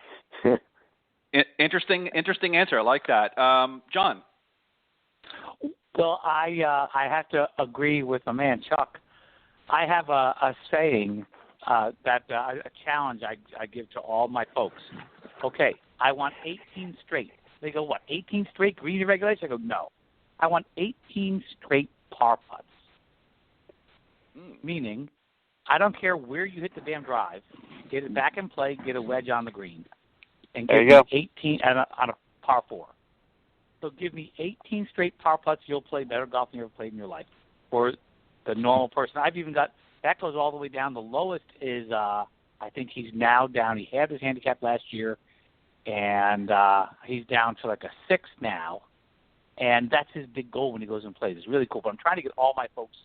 Interesting answer. I like that. John? Well, I have to agree with my man Chuck. I have a saying that a challenge I give to all my folks. Okay, I want 18 straight. They go, what, 18 straight green regulation? I go, no. I want 18 straight par putts. Meaning, I don't care where you hit the damn drive. Get it back in play, get a wedge on the green. And give me 18 on a par 4. So give me 18 straight par putts. You'll play better golf than you ever played in your life. For the normal person. I've even got, that goes all the way down. The lowest is, I think he's now down. He had his handicap last year, and he's down to like a 6 now. And that's his big goal when he goes and plays. It's really cool. But I'm trying to get all my folks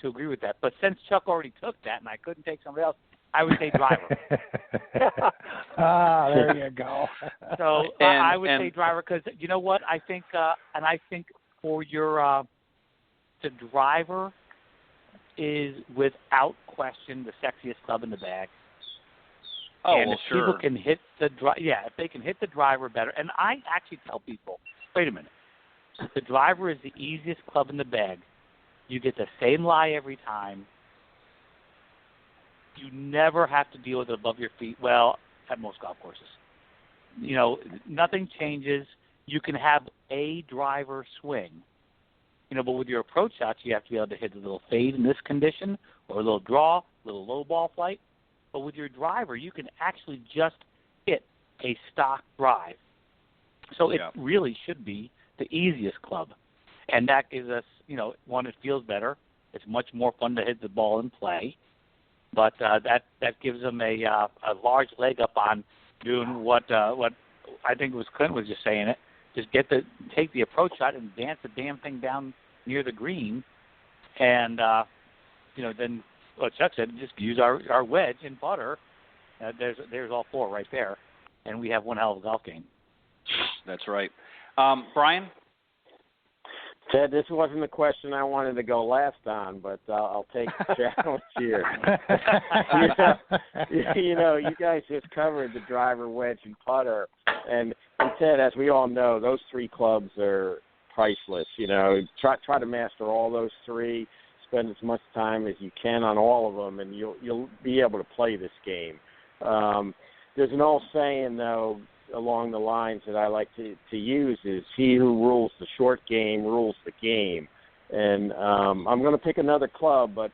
to agree with that. But since Chuck already took that and I couldn't take somebody else, I would say driver. There you go. So I would say driver because you know what? I think, and I think for your the driver is without question the sexiest club in the bag. Oh, and well, if sure. people can hit the if they can hit the driver better, and I actually tell people, wait a minute, the driver is the easiest club in the bag. You get the same lie every time. You never have to deal with it above your feet. Well, at most golf courses, nothing changes. You can have a driver swing, but with your approach shots, you have to be able to hit a little fade in this condition, or a little draw, a little low ball flight. But with your driver, you can actually just hit a stock drive. So it really should be the easiest club. And that gives us, one, it feels better. It's much more fun to hit the ball in play. But that gives them a large leg up on doing what I think it was Clint was just saying it. Just take the approach shot and dance the damn thing down near the green. And, then what Chuck said, just use our wedge and putter. There's all four right there, and we have one hell of a golf game. That's right. Brian? Ted, this wasn't the question I wanted to go last on, but I'll take the challenge here. You guys just covered the driver, wedge, and putter. And Ted, as we all know, those three clubs are priceless. Try to master all those three. Spend as much time as you can on all of them, and you'll be able to play this game. There's an old saying, though, along the lines that I like to use is, he who rules the short game rules the game. And I'm going to pick another club, but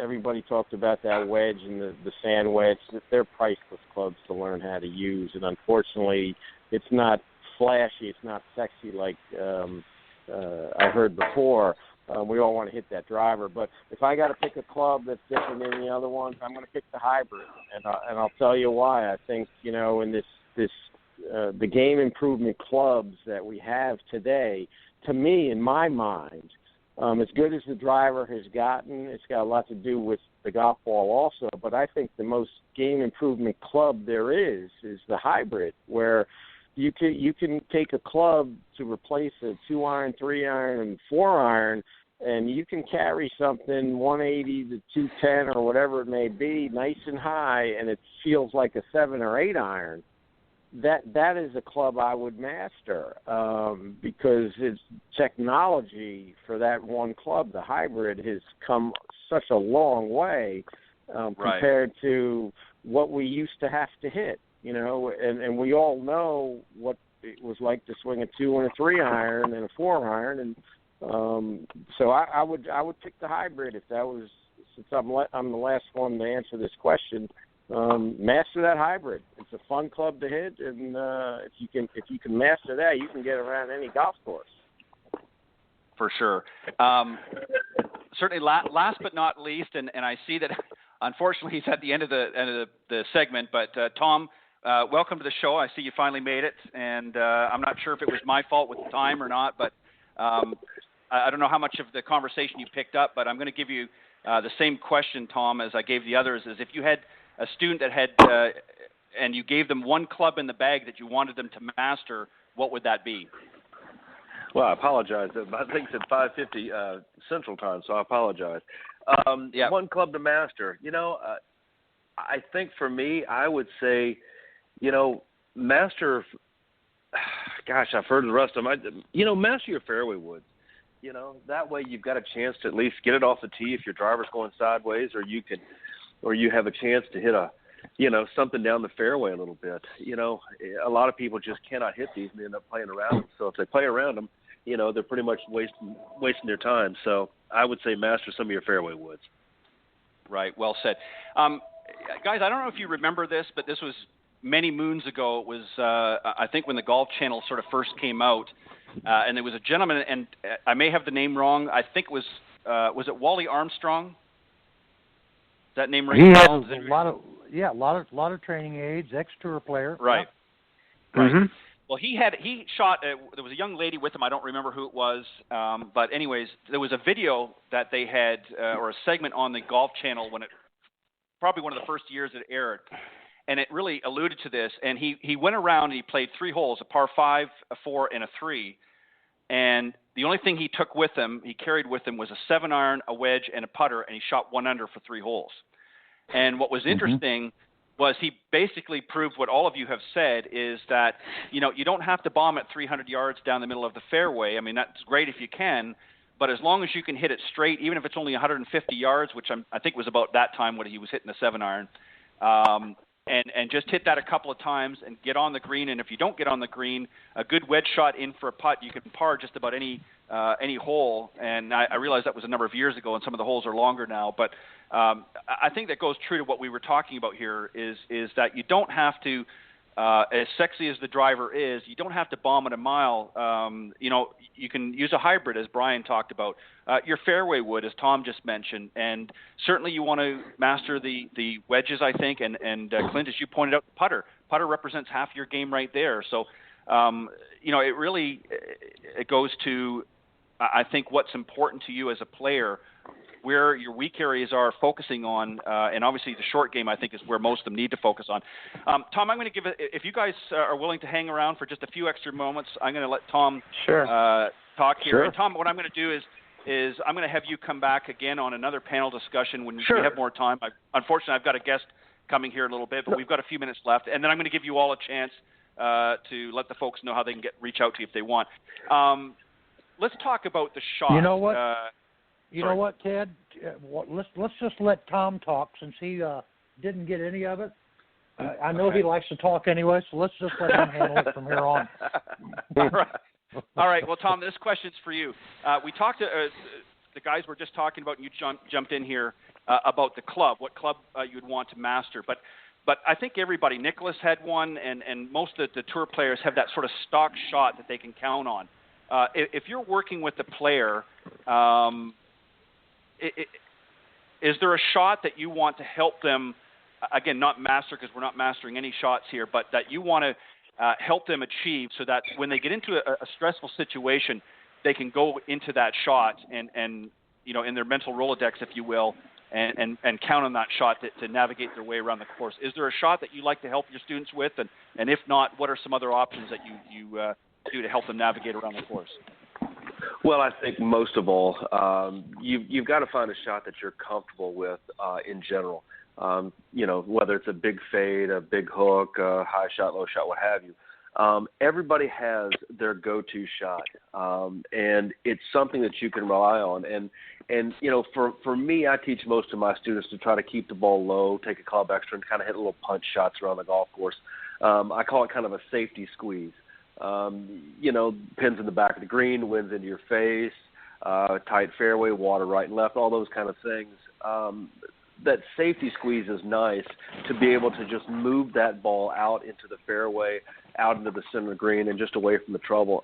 everybody talked about that wedge and the sand wedge. They're priceless clubs to learn how to use, and unfortunately, it's not flashy, it's not sexy like I heard before. We all want to hit that driver, but if I got to pick a club that's different than the other ones, I'm going to pick the hybrid, and I'll tell you why. I think in the game improvement clubs that we have today, to me, in my mind, as good as the driver has gotten, it's got a lot to do with the golf ball also. But I think the most game improvement club there is the hybrid, where you can take a club to replace a 2-iron, 3-iron, and 4-iron, and you can carry something 180 to 210 or whatever it may be, nice and high, and it feels like a 7 or 8-iron. That is a club I would master, because its technology for that one club, the hybrid, has come such a long way compared to what we used to have to hit. And we all know what it was like to swing a 2 and a 3-iron and a 4-iron, and so I would pick the hybrid if that was, since I'm the last one to answer this question. Master that hybrid. It's a fun club to hit, and if you can master that, you can get around any golf course. For sure. Certainly, last but not least, and I see that unfortunately he's at the end of the segment, but Tom. Welcome to the show. I see you finally made it, and I'm not sure if it was my fault with the time or not, but I don't know how much of the conversation you picked up, but I'm going to give you the same question, Tom, as I gave the others, is if you had a student that had, and you gave them one club in the bag that you wanted them to master, what would that be? Well, I apologize. I think it's at 5:50 Central Time, so I apologize. One club to master. I think for me, I would say, master. Gosh, I've heard the rest of them. Master your fairway woods. That way you've got a chance to at least get it off the tee if your driver's going sideways, or you have a chance to hit something down the fairway a little bit. A lot of people just cannot hit these and end up playing around them. So if they play around them, they're pretty much wasting their time. So I would say master some of your fairway woods. Right. Well said. Guys, I don't know if you remember this, but this was many moons ago. It was, I think, when the Golf Channel sort of first came out, and there was a gentleman, and I may have the name wrong. I think it was it Wally Armstrong? Is that name right? He had a lot of training aids, ex-tour player. Right. Yeah. Right. Mm-hmm. Well, he shot. There was a young lady with him. I don't remember who it was, but anyways, there was a video that they had, or a segment on the Golf Channel when it, probably one of the first years it aired, and it really alluded to this. And he went around and he played 3 holes: a par 5, a 4, and a 3. and the only thing he carried with him was a 7-iron, a wedge, and a putter, and he shot 1 under for 3 holes. And what was interesting was he basically proved what all of you have said, is that, you don't have to bomb at 300 yards down the middle of the fairway. I mean, that's great if you can, but as long as you can hit it straight, even if it's only 150 yards, which I think was about that time when he was hitting the 7-iron, and just hit that a couple of times and get on the green. And if you don't get on the green, a good wedge shot in for a putt, you can par just about any hole. And I realize that was a number of years ago, and some of the holes are longer now. But I think that goes true to what we were talking about here, is that you don't have to, as sexy as the driver is, you don't have to bomb at a mile. You can use a hybrid, as Brian talked about. Your fairway wood, as Tom just mentioned. And certainly you want to master the wedges, I think. And Clint, as you pointed out, the putter. Putter represents half your game right there. So, it really it goes to, I think, what's important to you as a player, where your weak areas are, focusing on, and obviously the short game, I think, is where most of them need to focus on. Tom, I'm going to give it, if you guys are willing to hang around for just a few extra moments, I'm going to let Tom talk here. Sure. And Tom, what I'm going to do is I'm going to have you come back again on another panel discussion when we have more time. Unfortunately, I've got a guest coming here in a little bit, but we've got a few minutes left, and then I'm going to give you all a chance to let the folks know how they can reach out to you if they want. Let's talk about the shot. You know what? You know what, Ted? Let's just let Tom talk, since he didn't get any of it. I know he likes to talk anyway, so let's just let him handle it from here on. All right. Well, Tom, this question's for you. We talked to the guys were just talking about, and you jumped in here about the club, what club you'd want to master. But I think everybody, Nicholas had one, and most of the tour players have that sort of stock shot that they can count on. If you're working with a player, is there a shot that you want to help them, again, not master, because we're not mastering any shots here, but that you want to help them achieve, so that when they get into a stressful situation, they can go into that shot and in their mental Rolodex, if you will, and count on that shot to navigate their way around the course? Is there a shot that you like to help your students with? And if not, what are some other options that you do to help them navigate around the course? Well, I think most of all, you've got to find a shot that you're comfortable with in general. Whether it's a big fade, a big hook, a high shot, low shot, what have you. Everybody has their go-to shot, and it's something that you can rely on. And for me, I teach most of my students to try to keep the ball low, take a club extra, and kind of hit little punch shots around the golf course. I call it kind of a safety squeeze. Pins in the back of the green, winds into your face, tight fairway, water right and left, all those kind of things. That safety squeeze is nice to be able to just move that ball out into the fairway, out into the center of the green, and just away from the trouble.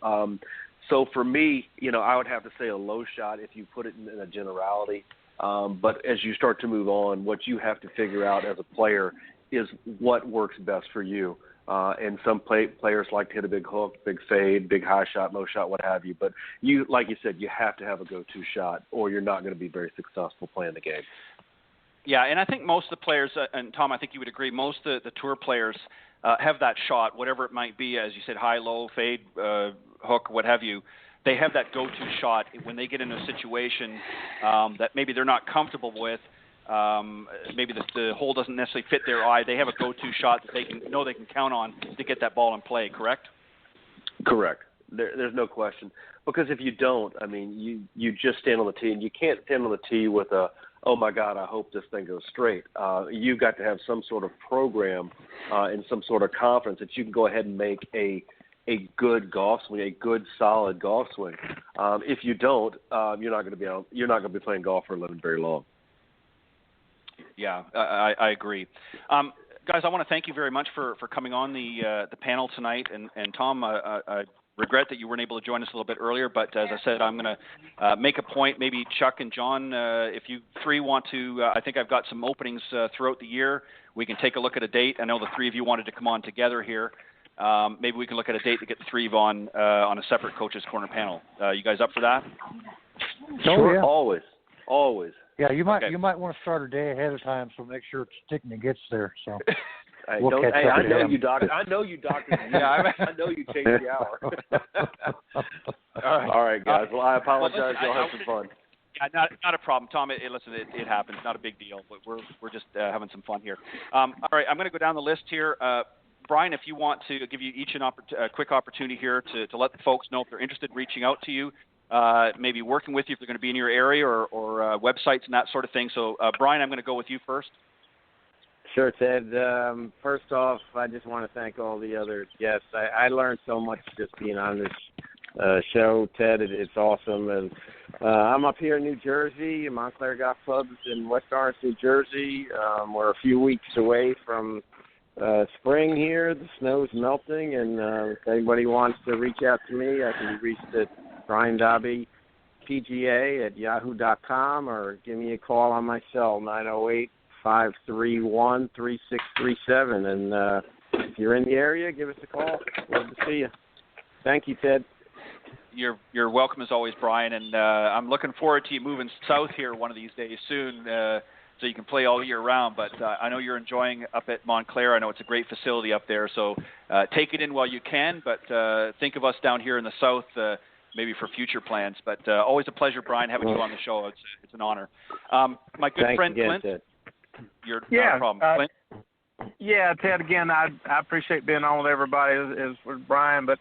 So for me, I would have to say a low shot if you put it in a generality. But as you start to move on, what you have to figure out as a player is what works best for you. And some players like to hit a big hook, big fade, big high shot, low shot, what have you. But like you said, you have to have a go-to shot, or you're not going to be very successful playing the game. Yeah, and I think most of the players, and Tom, I think you would agree, most of the tour players have that shot, whatever it might be, as you said, high, low, fade, hook, what have you. They have that go-to shot when they get in a situation that maybe they're not comfortable with. Maybe the hole doesn't necessarily fit their eye. They have a go-to shot that they can count on to get that ball in play, correct? Correct. There's no question. Because if you don't, I mean, you just stand on the tee, and you can't stand on the tee with oh my God, I hope this thing goes straight. You've got to have some sort of program and some sort of confidence that you can go ahead and make a good golf swing, a good solid golf swing. If you don't, you're not going to be playing golf for a living very long. Yeah, I agree. Guys, I want to thank you very much for coming on the panel tonight. And Tom, I regret that you weren't able to join us a little bit earlier, but as I said, I'm going to make a point. Maybe Chuck and John, if you three want to, I think I've got some openings throughout the year. We can take a look at a date. I know the three of you wanted to come on together here. Maybe we can look at a date to get the three of you on a separate Coach's Corner panel. You guys up for that? Sure, yeah. Always. Yeah, you might want to start a day ahead of time, so make sure Stickney gets there. So I know you, doctor. Yeah, I know you changed the hour. All right, guys. Well, I apologize. Well, listen, You'll have some fun. Yeah, not a problem, Tom. Listen, it happens. Not a big deal. But we're just having some fun here. All right, I'm going to go down the list here. Brian, if you want to give you each a quick opportunity here to let the folks know if they're interested in reaching out to you, maybe working with you if they're going to be in your area or websites and that sort of thing. So, Brian, I'm going to go with you first. Sure, Ted. First off, I just want to thank all the other guests. I learned so much just being on this show, Ted. It's awesome. And I'm up here in New Jersey, Montclair Golf Club's in West Orange, New Jersey. We're a few weeks away from spring here. The snow's melting, and if anybody wants to reach out to me, I can be reached at Brian Dobbie, PGA at yahoo.com, or give me a call on my cell, 908-531-3637. And if you're in the area, give us a call. Love to see you. Thank you, Ted. You're welcome as always, Brian, and I'm looking forward to you moving south here one of these days soon, so you can play all year round. But I know you're enjoying up at Montclair. I know it's a great facility up there, so take it in while you can. But think of us down here in the south, maybe for future plans. But always a pleasure, Brian, having you on the show. It's an honor. My good friend again, Clint. Ted. Not a problem. Clint? Yeah, Ted, again, I appreciate being on with everybody as with Brian, but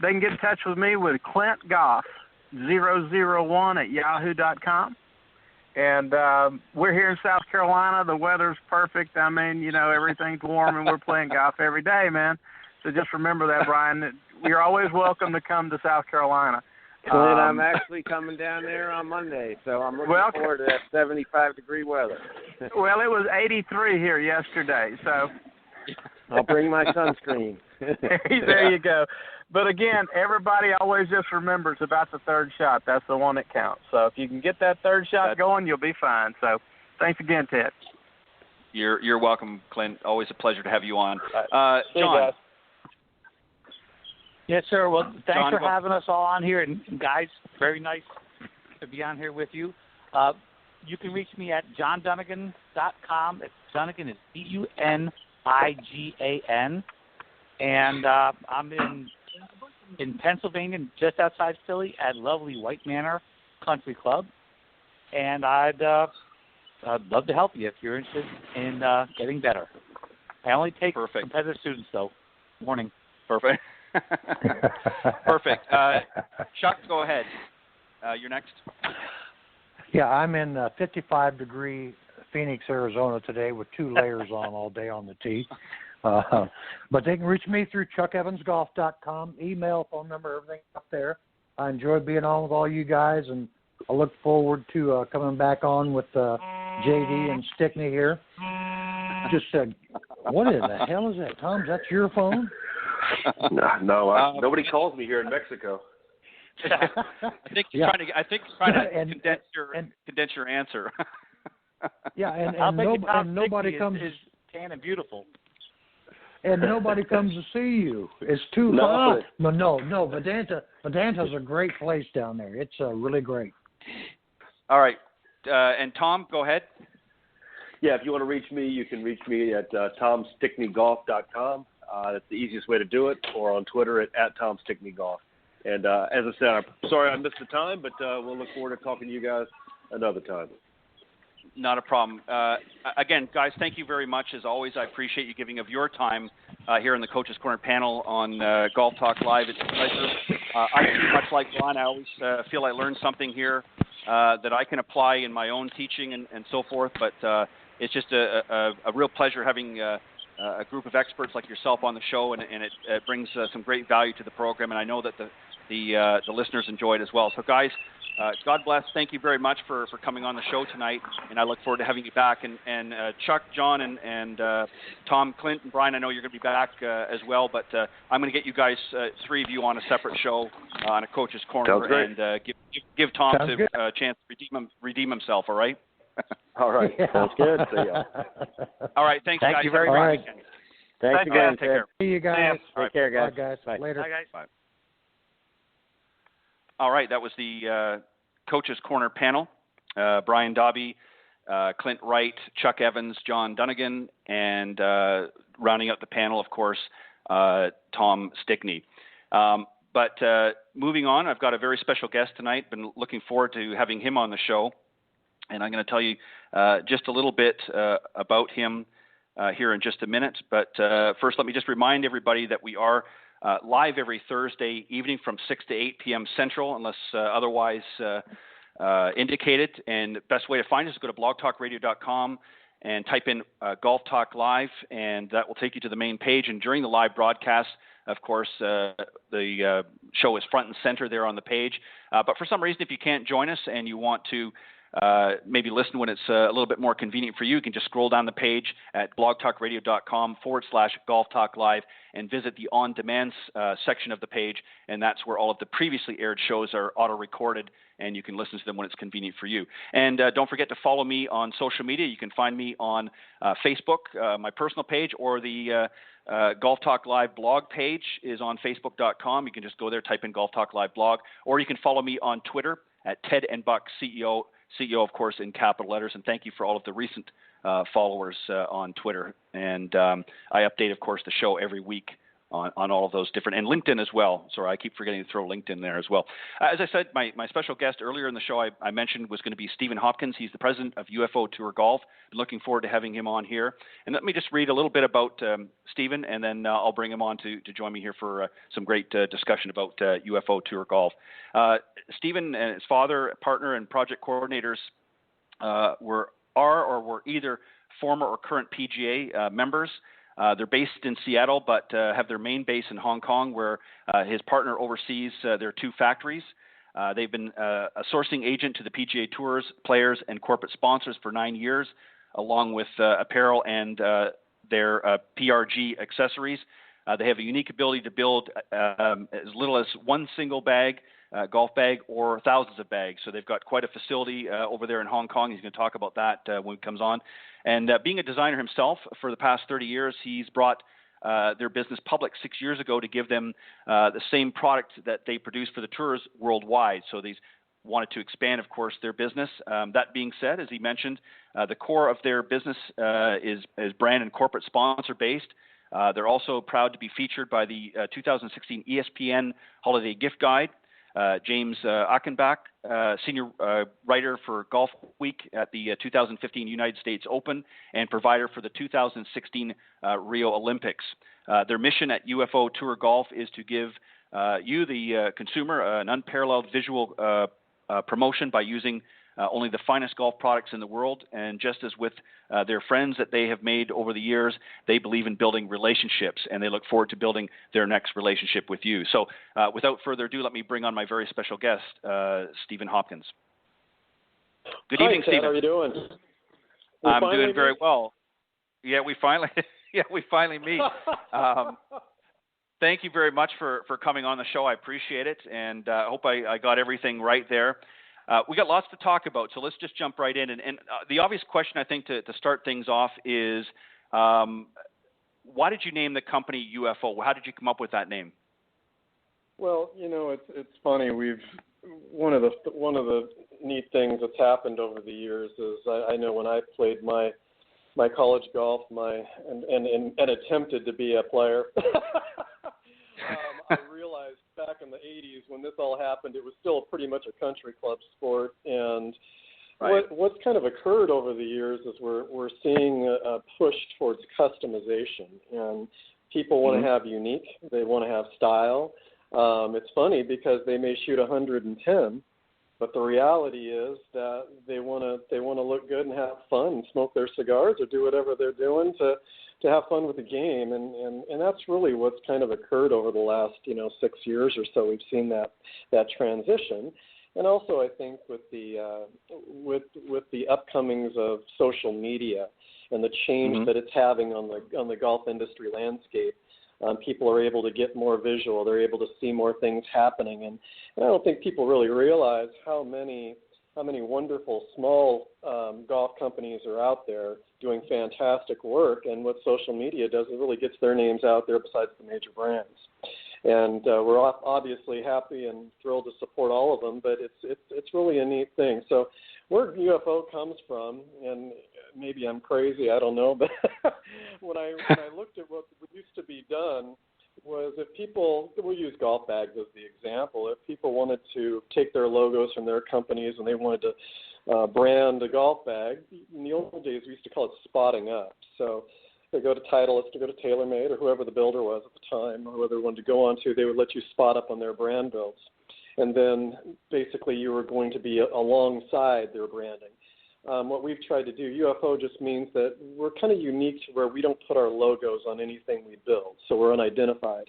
they can get in touch with me with Clint Golf 001 at yahoo.com. And we're here in South Carolina. The weather's perfect. I mean, everything's warm, and we're playing golf every day, man. So just remember that, Brian. You're always welcome to come to South Carolina. Clint, I'm actually coming down there on Monday, so I'm looking forward to that 75-degree weather. Well, it was 83 here yesterday, so I'll bring my sunscreen. There you go. But again, everybody always just remembers about the third shot. That's the one that counts. So if you can get that third shot going, you'll be fine. So thanks again, Ted. You're welcome, Clint. Always a pleasure to have you on. John. Yes, sir. Well, thanks John, for having us all on here. And guys, very nice to be on here with you. You can reach me at johndunnigan.com. Dunnigan is Dunnigan. And I'm in Pennsylvania, just outside Philly, at lovely White Manor Country Club. And I'd love to help you if you're interested in getting better. I only take competitive students, though. Morning. Perfect. Perfect. Chuck, go ahead. You're next. Yeah, I'm in 55-degree Phoenix, Arizona today with 2 layers on all day on the tee. But they can reach me through chuckEvansGolf.com, email, phone number, everything up there. I enjoyed being on with all you guys, and I look forward to coming back on with JD and Stickney here. Just said, what in the hell is that, Tom? Is that your phone? No, nobody calls me here in Mexico. I think he's trying to condense your answer. Yeah, and nobody comes. Is tan and beautiful. And nobody comes to see you. It's too hot. No. Vidanta's a great place down there. It's really great. All right. And Tom, go ahead. Yeah, if you want to reach me, you can reach me at tomstickneygolf.com. That's the easiest way to do it, or on Twitter at tomstickneygolf. And as I said, I'm sorry I missed the time, but we'll look forward to talking to you guys another time. Not a problem. Again, guys, thank you very much. As always, I appreciate you giving of your time here in the Coach's Corner panel on Golf Talk Live. It's a pleasure. I too, much like Ron, I always feel I learned something here that I can apply in my own teaching and so forth. But it's just a real pleasure having a group of experts like yourself on the show, and it brings some great value to the program. And I know that the listeners enjoy it as well. So, guys, God bless. Thank you very much for coming on the show tonight, and I look forward to having you back. And Chuck, John, and Tom, Clint, and Brian, I know you're going to be back as well, but I'm going to get you guys, 3 of you, on a separate show on a Coach's Corner, and give Tom a chance to redeem himself. All right. All right. Sounds good. See ya. All right. Thanks, guys. Thank you very much. Right. Thanks again. Take care. See you guys. Take care, guys. Bye, guys. Bye. Later. Bye, guys. Bye. All right. That was the Coach's Corner panel. Brian Dobbie, Clint Wright, Chuck Evans, John Dunnigan, and rounding out the panel, of course, Tom Stickney. But moving on, I've got a very special guest tonight. Been looking forward to having him on the show. And I'm going to tell you just a little bit about him here in just a minute. But first, let me just remind everybody that we are live every Thursday evening from 6 to 8 p.m. Central, unless otherwise indicated. And the best way to find us is go to blogtalkradio.com and type in Golf Talk Live, and that will take you to the main page. And during the live broadcast, of course, the show is front and center there on the page. But for some reason, if you can't join us and you want to maybe listen when it's a little bit more convenient for you, you can just scroll down the page at blogtalkradio.com/Golf Talk Live and visit the on-demand section of the page, and that's where all of the previously aired shows are auto-recorded, and you can listen to them when it's convenient for you. And don't forget to follow me on social media. You can find me on Facebook, my personal page, or the Golf Talk Live blog page is on facebook.com. You can just go there, type in Golf Talk Live blog, or you can follow me on Twitter at Ted and Buck CEO, of course, in capital letters. And thank you for all of the recent followers on Twitter. And I update, of course, the show every week on all of those different, and LinkedIn as well. Sorry, I keep forgetting to throw LinkedIn there as well. As I said, my special guest earlier in the show I mentioned was going to be Stephen Hopkins. He's the president of UFO Tour Golf. I'm looking forward to having him on here. And let me just read a little bit about Stephen, and then I'll bring him on to join me here for some great discussion about UFO Tour Golf. Stephen and his father, partner, and project coordinators were either former or current PGA members. They're based in Seattle, but have their main base in Hong Kong, where his partner oversees their two factories. They've been a sourcing agent to the PGA Tours, players, and corporate sponsors for 9 years, along with apparel and their PRG accessories. They have a unique ability to build as little as one single bag, golf bag, or thousands of bags. So they've got quite a facility over there in Hong Kong. He's going to talk about that when he comes on. And being a designer himself for the past 30 years, he's brought their business public 6 years ago to give them the same product that they produce for the tours worldwide. So these wanted to expand, of course, their business. That being said, as he mentioned, the core of their business is brand and corporate sponsor based. They're also proud to be featured by the 2016 ESPN Holiday Gift Guide. James Achenbach, senior writer for Golf Week at the 2015 United States Open and provider for the 2016 Rio Olympics. Their mission at UFO Tour Golf is to give you, the consumer, an unparalleled visual promotion by using only the finest golf products in the world. And just as with their friends that they have made over the years, they believe in building relationships, and they look forward to building their next relationship with you. So without further ado, let me bring on my very special guest, Stephen Hopkins. Good evening, Stephen. How are you doing? I'm doing very well. Yeah, we finally meet. Thank you very much for coming on the show. I appreciate it, and I hope I got everything right there. We got lots to talk about, so let's just jump right in. And the obvious question, I think, to start things off is, why did you name the company UFO? How did you come up with that name? Well, it's funny. One of the neat things that's happened over the years is I know when I played my college golf, and attempted to be a player. I realized back in the 80s when this all happened, it was still pretty much a country club sport. And right. What's kind of occurred over the years is we're seeing a push towards customization. And people want to have unique. They want to have style. It's funny because they may shoot 110, but the reality is that they want to look good and have fun, smoke their cigars or do whatever they're doing to have fun with the game, and that's really what's kind of occurred over the last 6 years or so. We've seen that transition, and also I think with the upcomings of social media and the change that it's having on the golf industry landscape. People are able to get more visual. They're able to see more things happening, and I don't think people really realize how many wonderful small golf companies are out there doing fantastic work. And what social media does, it really gets their names out there besides the major brands. And we're obviously happy and thrilled to support all of them, but it's really a neat thing. So where UFO comes from, and maybe I'm crazy, I don't know, but when I looked at what used to be done, was if people, we'll use golf bags as the example, if people wanted to take their logos from their companies and they wanted to brand a golf bag, in the old days we used to call it spotting up. So they go to Titleist, to go to TaylorMade, or whoever the builder was at the time, or whoever they wanted to go on to, they would let you spot up on their brand builds. And then basically you were going to be alongside their branding. What we've tried to do, UFO just means that we're kind of unique to where we don't put our logos on anything we build, so we're unidentified.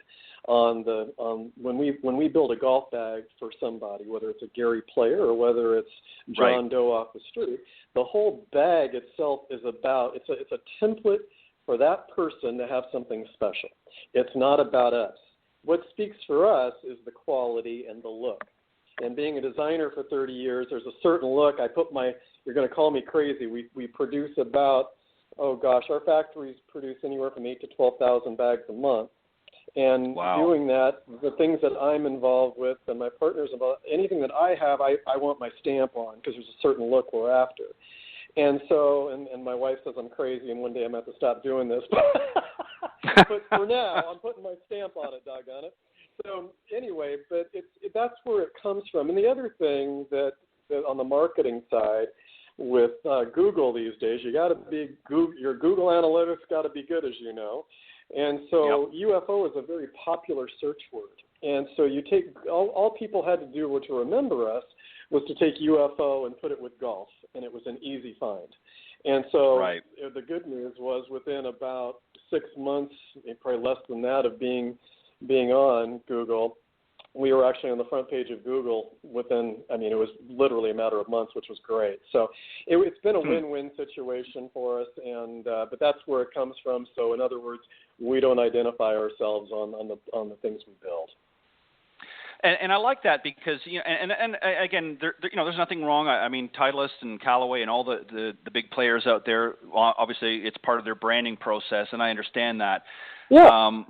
When we build a golf bag for somebody, whether it's a Gary Player or whether it's John Doe off the street, the whole bag itself is about it's a template for that person to have something special. It's not about us. What speaks for us is the quality and the look. And being a designer for 30 years, there's a certain look. You're going to call me crazy. We produce about, our factories produce anywhere from 8,000 to 12,000 bags a month. And doing that, the things that I'm involved with and my partners involved, anything that I have, I want my stamp on because there's a certain look we're after. And so, and my wife says I'm crazy and one day I'm going to have to stop doing this. But for now, I'm putting my stamp on it, doggone it. So anyway, but that's where it comes from. And the other thing that on the marketing side with Google these days, your Google Analytics got to be good, as you know. And so UFO is a very popular search word. And so you take all people had to do to remember us was to take UFO and put it with golf, and it was an easy find. And so the good news was within about 6 months, probably less than that, of being on Google, we were actually on the front page of Google within, it was literally a matter of months, which was great. So it's been a win-win situation for us, and but that's where it comes from. So in other words, we don't identify ourselves on the things we build. And I like that because and again, there's nothing wrong. I mean, Titleist and Callaway and all the big players out there. Obviously, it's part of their branding process, and I understand that. Yeah.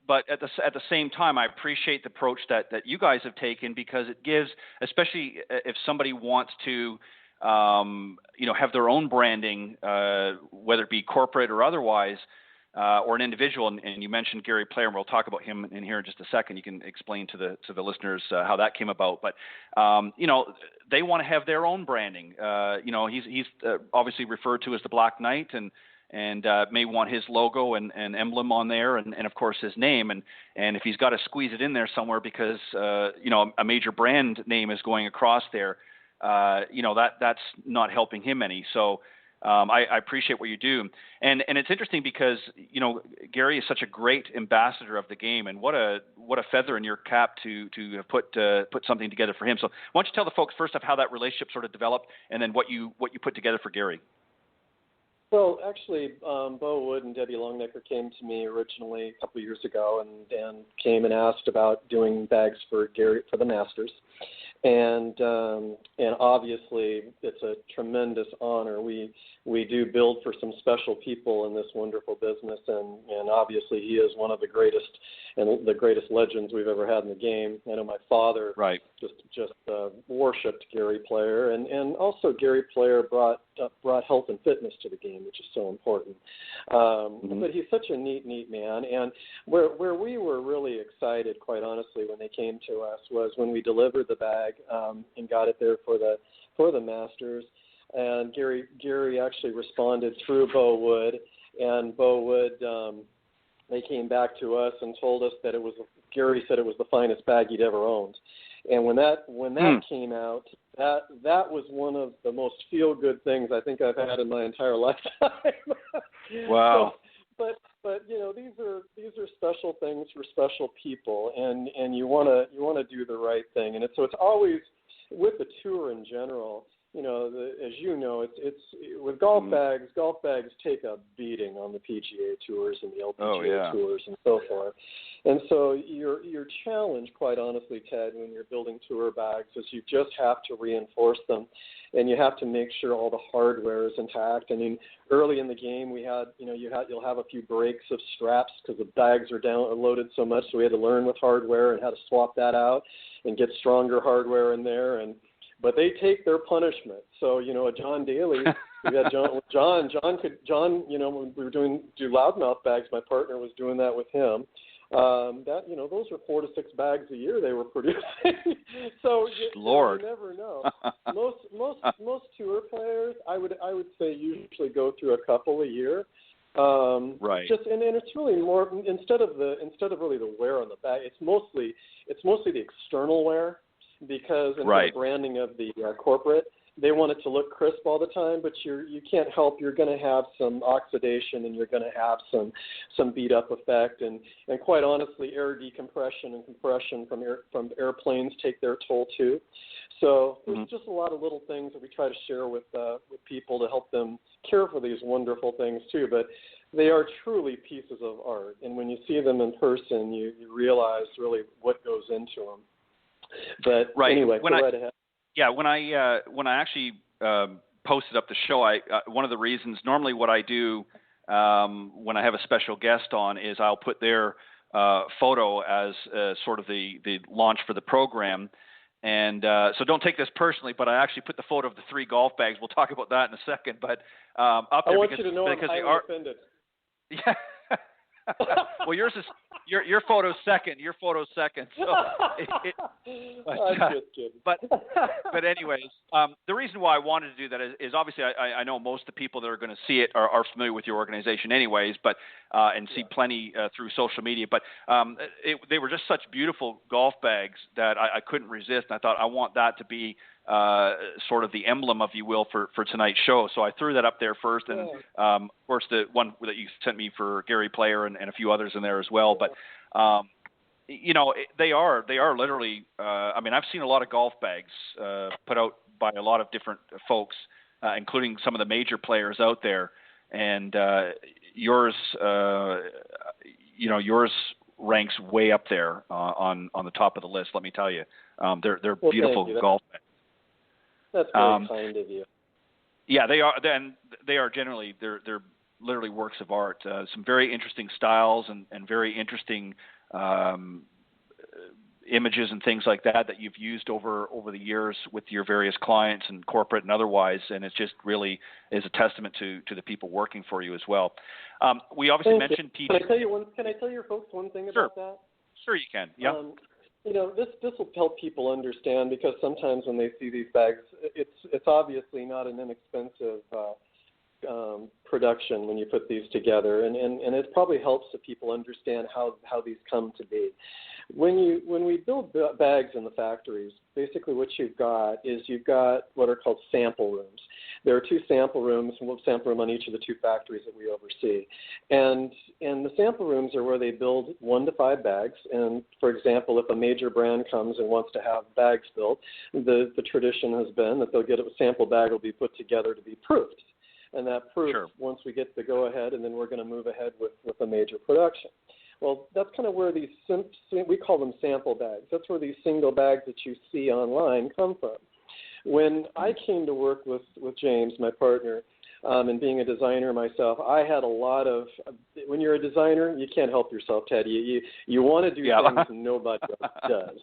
But at the same time, I appreciate the approach that you guys have taken because it gives, especially if somebody wants to, have their own branding, whether it be corporate or otherwise. Or an individual, and you mentioned Gary Player, and we'll talk about him in here in just a second. You can explain to the listeners how that came about. But they want to have their own branding. He's obviously referred to as the Black Knight, and may want his logo and emblem on there, and of course his name. And if he's got to squeeze it in there somewhere because a major brand name is going across there, that's not helping him any. So. I appreciate what you do, and it's interesting because Gary is such a great ambassador of the game, and what a feather in your cap to have put something together for him. So why don't you tell the folks first off how that relationship sort of developed, and then what you put together for Gary. Well, actually, Bo Wood and Debbie Longnecker came to me originally a couple of years ago, and came and asked about doing bags for Gary for the Masters. And obviously it's a tremendous honor. We do build for some special people in this wonderful business, and obviously he is one of the greatest and the greatest legends we've ever had in the game. I know my father just worshipped Gary Player, and also Gary Player brought health and fitness to the game, which is so important. But he's such a neat man, and where we were really excited, quite honestly, when they came to us was when we delivered the bag and got it there for the Masters. And Gary actually responded through Bo Wood, and Bo Wood they came back to us and told us that Gary said it was the finest bag he'd ever owned. And when that came out, that was one of the most feel-good things I think I've had in my entire lifetime. Wow. So, but these are special things for special people, and you want to do the right thing. And so it's always with the tour in general. As you know, it's with golf bags. Golf bags take a beating on the PGA tours and the LPGA tours and so forth. And so your challenge, quite honestly, Ted, when you're building tour bags, is you just have to reinforce them, and you have to make sure all the hardware is intact. I mean, early in the game, we had, you'll have a few breaks of straps because the bags are loaded so much, so we had to learn with hardware and how to swap that out and get stronger hardware in there. But they take their punishment. So, John Daly, we had John, when we were do loudmouth bags, my partner was doing that with him. that, you know, those are 4 to 6 bags a year they were producing. So Lord. you never know. Most tour players, I would say, usually go through a couple a year. Right. Just and it's really more instead of really the wear on the bag, it's mostly the external wear, because in the branding of the corporate, they want it to look crisp all the time, but you can't help. You're going to have some oxidation, and you're going to have some beat up effect, and quite honestly, air decompression and compression from airplanes take their toll too. So there's just a lot of little things that we try to share with people to help them care for these wonderful things too. But they are truly pieces of art, and when you see them in person, you realize really what goes into them. But anyway, go right ahead. Yeah, when I actually posted up the show, one of the reasons, normally what I do when I have a special guest on is I'll put their photo as sort of the launch for the program. And so don't take this personally, but I actually put the photo of the 3 golf bags. We'll talk about that in a second. But up there, I want you to know I'm highly offended. Yeah. Well, yours is your photo's second. Your photo's second. So I'm just kidding. But anyways, the reason why I wanted to do that is obviously I know most of the people that are going to see it are familiar with your organization, anyways. But and see plenty through social media. But they were just such beautiful golf bags that I couldn't resist. And I thought I want that to be sort of the emblem, if you will, for tonight's show. So I threw that up there first, and of course the one that you sent me for Gary Player and a few others in there as well. But you know, they are literally. I mean, I've seen a lot of golf bags put out by a lot of different folks, including some of the major players out there, and yours, yours ranks way up there on the top of the list. Let me tell you, they're beautiful golf bags. That's very kind of you. Yeah, they are. Then they are generally they're literally works of art. Some very interesting styles and very interesting images and things like that you've used over the years with your various clients and corporate and otherwise. And it just really is a testament to the people working for you as well. We obviously mentioned people. Can I tell your folks one thing about that? Sure, you can. Yeah. You know, this will help people understand, because sometimes when they see these bags, it's obviously not an inexpensive production when you put these together, and it probably helps the people understand how these come to be. When we build bags in the factories, basically what you've got what are called sample rooms. There are 2 sample rooms, one sample room on each of the 2 factories that we oversee. And the sample rooms are where they build 1 to 5 bags. And, for example, if a major brand comes and wants to have bags built, the tradition has been that they'll get a sample bag will be put together to be proofed. And that proof, once we get the go-ahead, and then we're going to move ahead with a major production. Well, that's kind of where these, we call them sample bags. That's where these single bags that you see online come from. When I came to work with James, my partner, and being a designer myself, I had a lot of, when you're a designer, you can't help yourself, Ted. You want to do things nobody else does.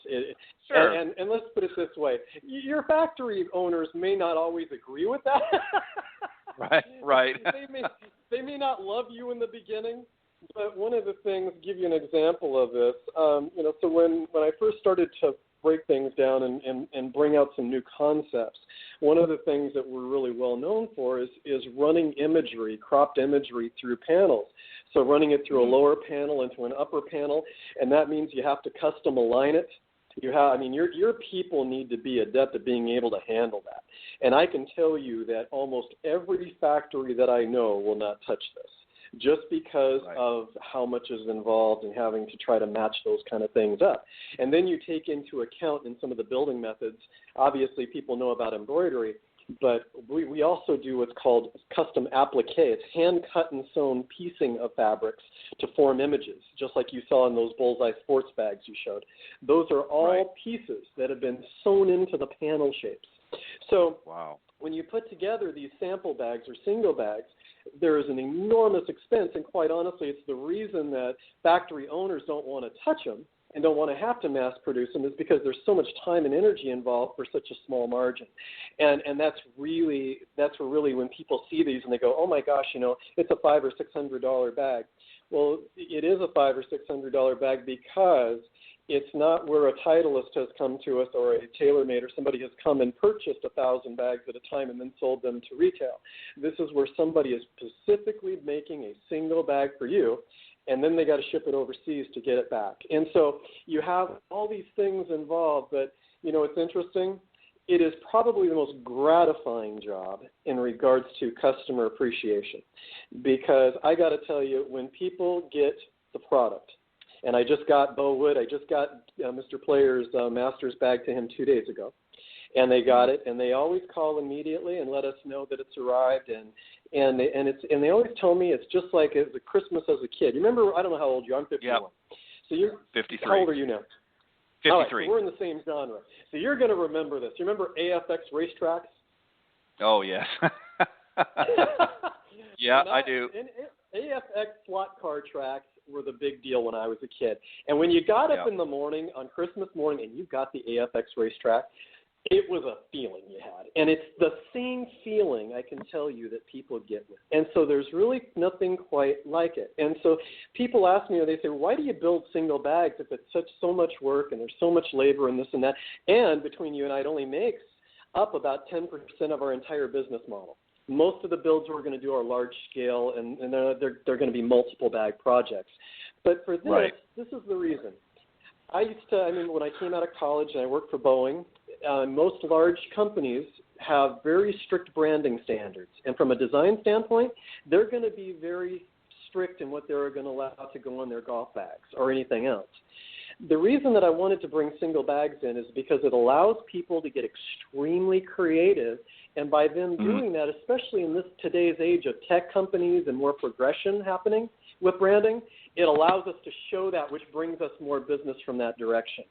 And let's put it this way. Your factory owners may not always agree with that. Right. They may not love you in the beginning, but one of the things, give you an example of this, so when I first started to break things down and bring out some new concepts, one of the things that we're really well known for is running imagery, cropped imagery through panels. So running it through a lower panel into an upper panel, and that means you have to custom align it. Your people need to be adept at being able to handle that. And I can tell you that almost every factory that I know will not touch this, just because of how much is involved in having to try to match those kind of things up. And then you take into account in some of the building methods, obviously people know about embroidery, but we also do what's called custom applique. It's hand-cut and sewn piecing of fabrics to form images, just like you saw in those Bullseye sports bags you showed. Those are all pieces that have been sewn into the panel shapes. So when you put together these sample bags or single bags, there is an enormous expense, and quite honestly, it's the reason that factory owners don't want to touch them and don't want to have to mass produce them, is because there's so much time and energy involved for such a small margin. And that's really when people see these and they go, oh my gosh, it's a $500 or $600 bag. Well, it is a $500 or $600 bag because it's not where a Titleist has come to us or a TaylorMade or somebody has come and purchased 1,000 bags at a time and then sold them to retail. This is where somebody is specifically making a single bag for you, and then they got to ship it overseas to get it back. And so you have all these things involved, but, it's interesting. It is probably the most gratifying job in regards to customer appreciation, because I got to tell you, when people get the product, and I just got Bo Wood, I just got Mr. Player's Masters bag to him 2 days ago, and they got it, and they always call immediately and let us know that it's arrived, and they always tell me it's just like it was a Christmas as a kid. You remember? I don't know how old you are. I'm 51. Yep. So you're 53. How old are you now? 53. All right, so we're in the same genre. So you're going to remember this. You remember AFX racetracks? Oh, yes. Yeah, I do. AFX slot car tracks were the big deal when I was a kid. And when you got up in the morning on Christmas morning and you got the AFX racetrack, it was a feeling you had. And it's the same feeling, I can tell you, that people get with. And so there's really nothing quite like it. And so people ask me, or they say, why do you build single bags if it's so much work and there's so much labor and this and that? And between you and I, it only makes up about 10% of our entire business model. Most of the builds we're going to do are large scale, and they're going to be multiple bag projects. But for this, This is the reason. When I came out of college and I worked for Boeing, most large companies have very strict branding standards. And from a design standpoint, they're going to be very strict in what they're going to allow to go on their golf bags or anything else. The reason that I wanted to bring single bags in is because it allows people to get extremely creative. And by them doing that, especially in today's age of tech companies and more progression happening with branding, it allows us to show that, which brings us more business from that direction.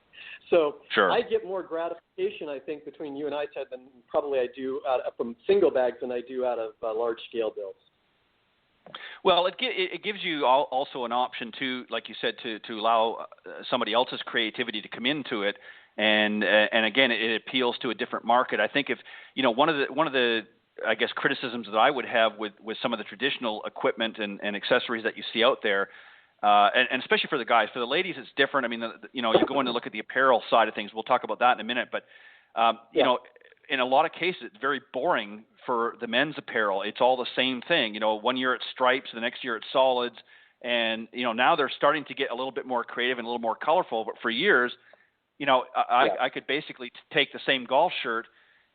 So I get more gratification, I think, between you and I, Ted, than probably I do from single bags than I do out of large-scale builds. Well, it gives you also an option to, like you said, to allow somebody else's creativity to come into it, and again, it appeals to a different market. I think if one of the I guess criticisms that I would have with some of the traditional equipment and accessories that you see out there, and especially for the guys, for the ladies, it's different. I mean, you go in to look at the apparel side of things. We'll talk about that in a minute, but in a lot of cases, it's very boring for the men's apparel. It's all the same thing. 1 year it's stripes, the next year it's solids, and now they're starting to get a little bit more creative and a little more colorful. But for years, I could basically take the same golf shirt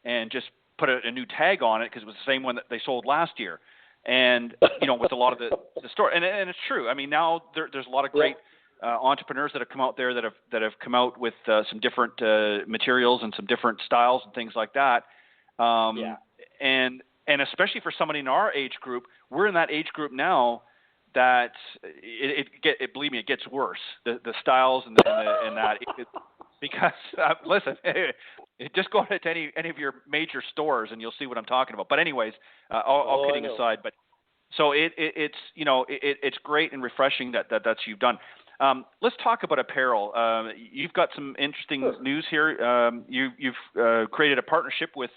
and just put a new tag on it because it was the same one that they sold last year. And with a lot of the store, and it's true. I mean, now there's a lot of great entrepreneurs that have come out there that have come out with some different materials and some different styles and things like that. And especially for somebody in our age group, we're in that age group now that believe me, it gets worse. The styles and that because listen, just go to any of your major stores and you'll see what I'm talking about. But anyways, all kidding aside, but so it's great and refreshing that's you've done. Let's talk about apparel. You've got some interesting news here. You've created a partnership with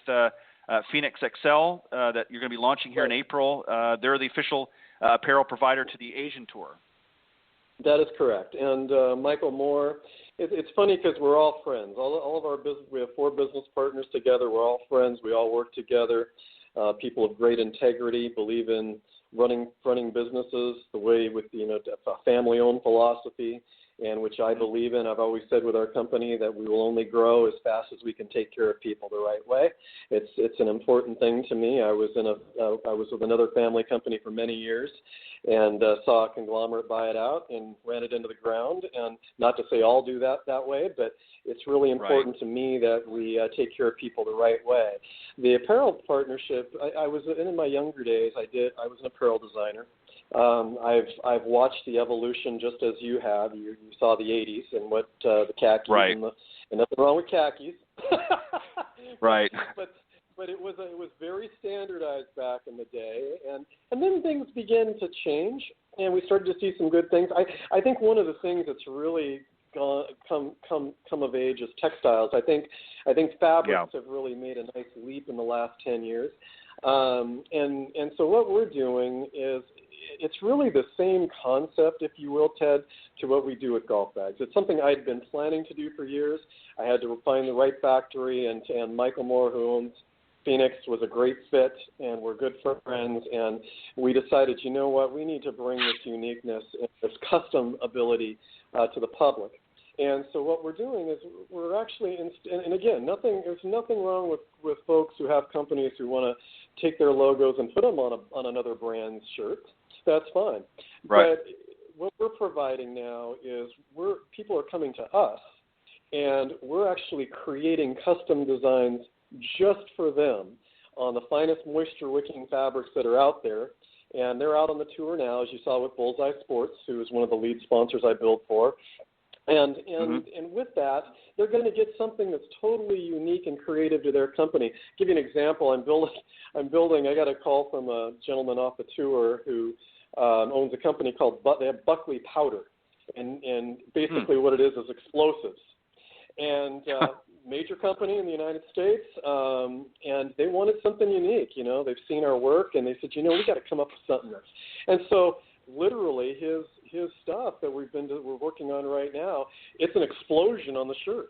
Phoenix XL that you're going to be launching here in April. They're the official apparel provider to the Asian Tour. That is correct. And Michael Moore, it's funny because we're all friends. All of our business, we have 4 business partners together. We're all friends. We all work together. People of great integrity, believe in running businesses the way with a family-owned philosophy, and which I believe in. I've always said with our company that we will only grow as fast as we can take care of people the right way. It's an important thing to me. I was with another family company for many years, and saw a conglomerate buy it out and ran it into the ground. And not to say all do that way, but it's really important to me that we take care of people the right way. The apparel partnership, I was in my younger days. I was an apparel designer. I've watched the evolution just as you have. You saw the 80s and what the khakis and nothing wrong with khakis. But it was very standardized back in the day, and then things began to change, and we started to see some good things. I think one of the things that's really come of age is textiles. I think fabrics have really made a nice leap in the last 10 years. And so what we're doing is it's really the same concept, if you will, Ted, to what we do with golf bags. It's something I'd been planning to do for years. I had to find the right factory, and Michael Moore, who owns Phoenix, was a great fit, and we're good friends, and we decided, you know what, we need to bring this uniqueness and this custom ability to the public. And so what we're doing is we're actually, and again, there's nothing wrong with folks who have companies who want to take their logos and put them on another brand's shirt. That's fine. Right. But what we're providing now is people are coming to us, and we're actually creating custom designs just for them on the finest moisture-wicking fabrics that are out there. And they're out on the tour now, as you saw with Bullseye Sports, who is one of the lead sponsors I build for. And with that, they're going to get something that's totally unique and creative to their company. I'll give you an example. I got a call from a gentleman off the tour who owns a company called they have Buckley Powder, and basically what it is explosives. And major company in the United States, and they wanted something unique. You know, they've seen our work, and they said, you know, we got to come up with something else. And so, literally, his stuff that we're working on right now, it's an explosion on the shirt.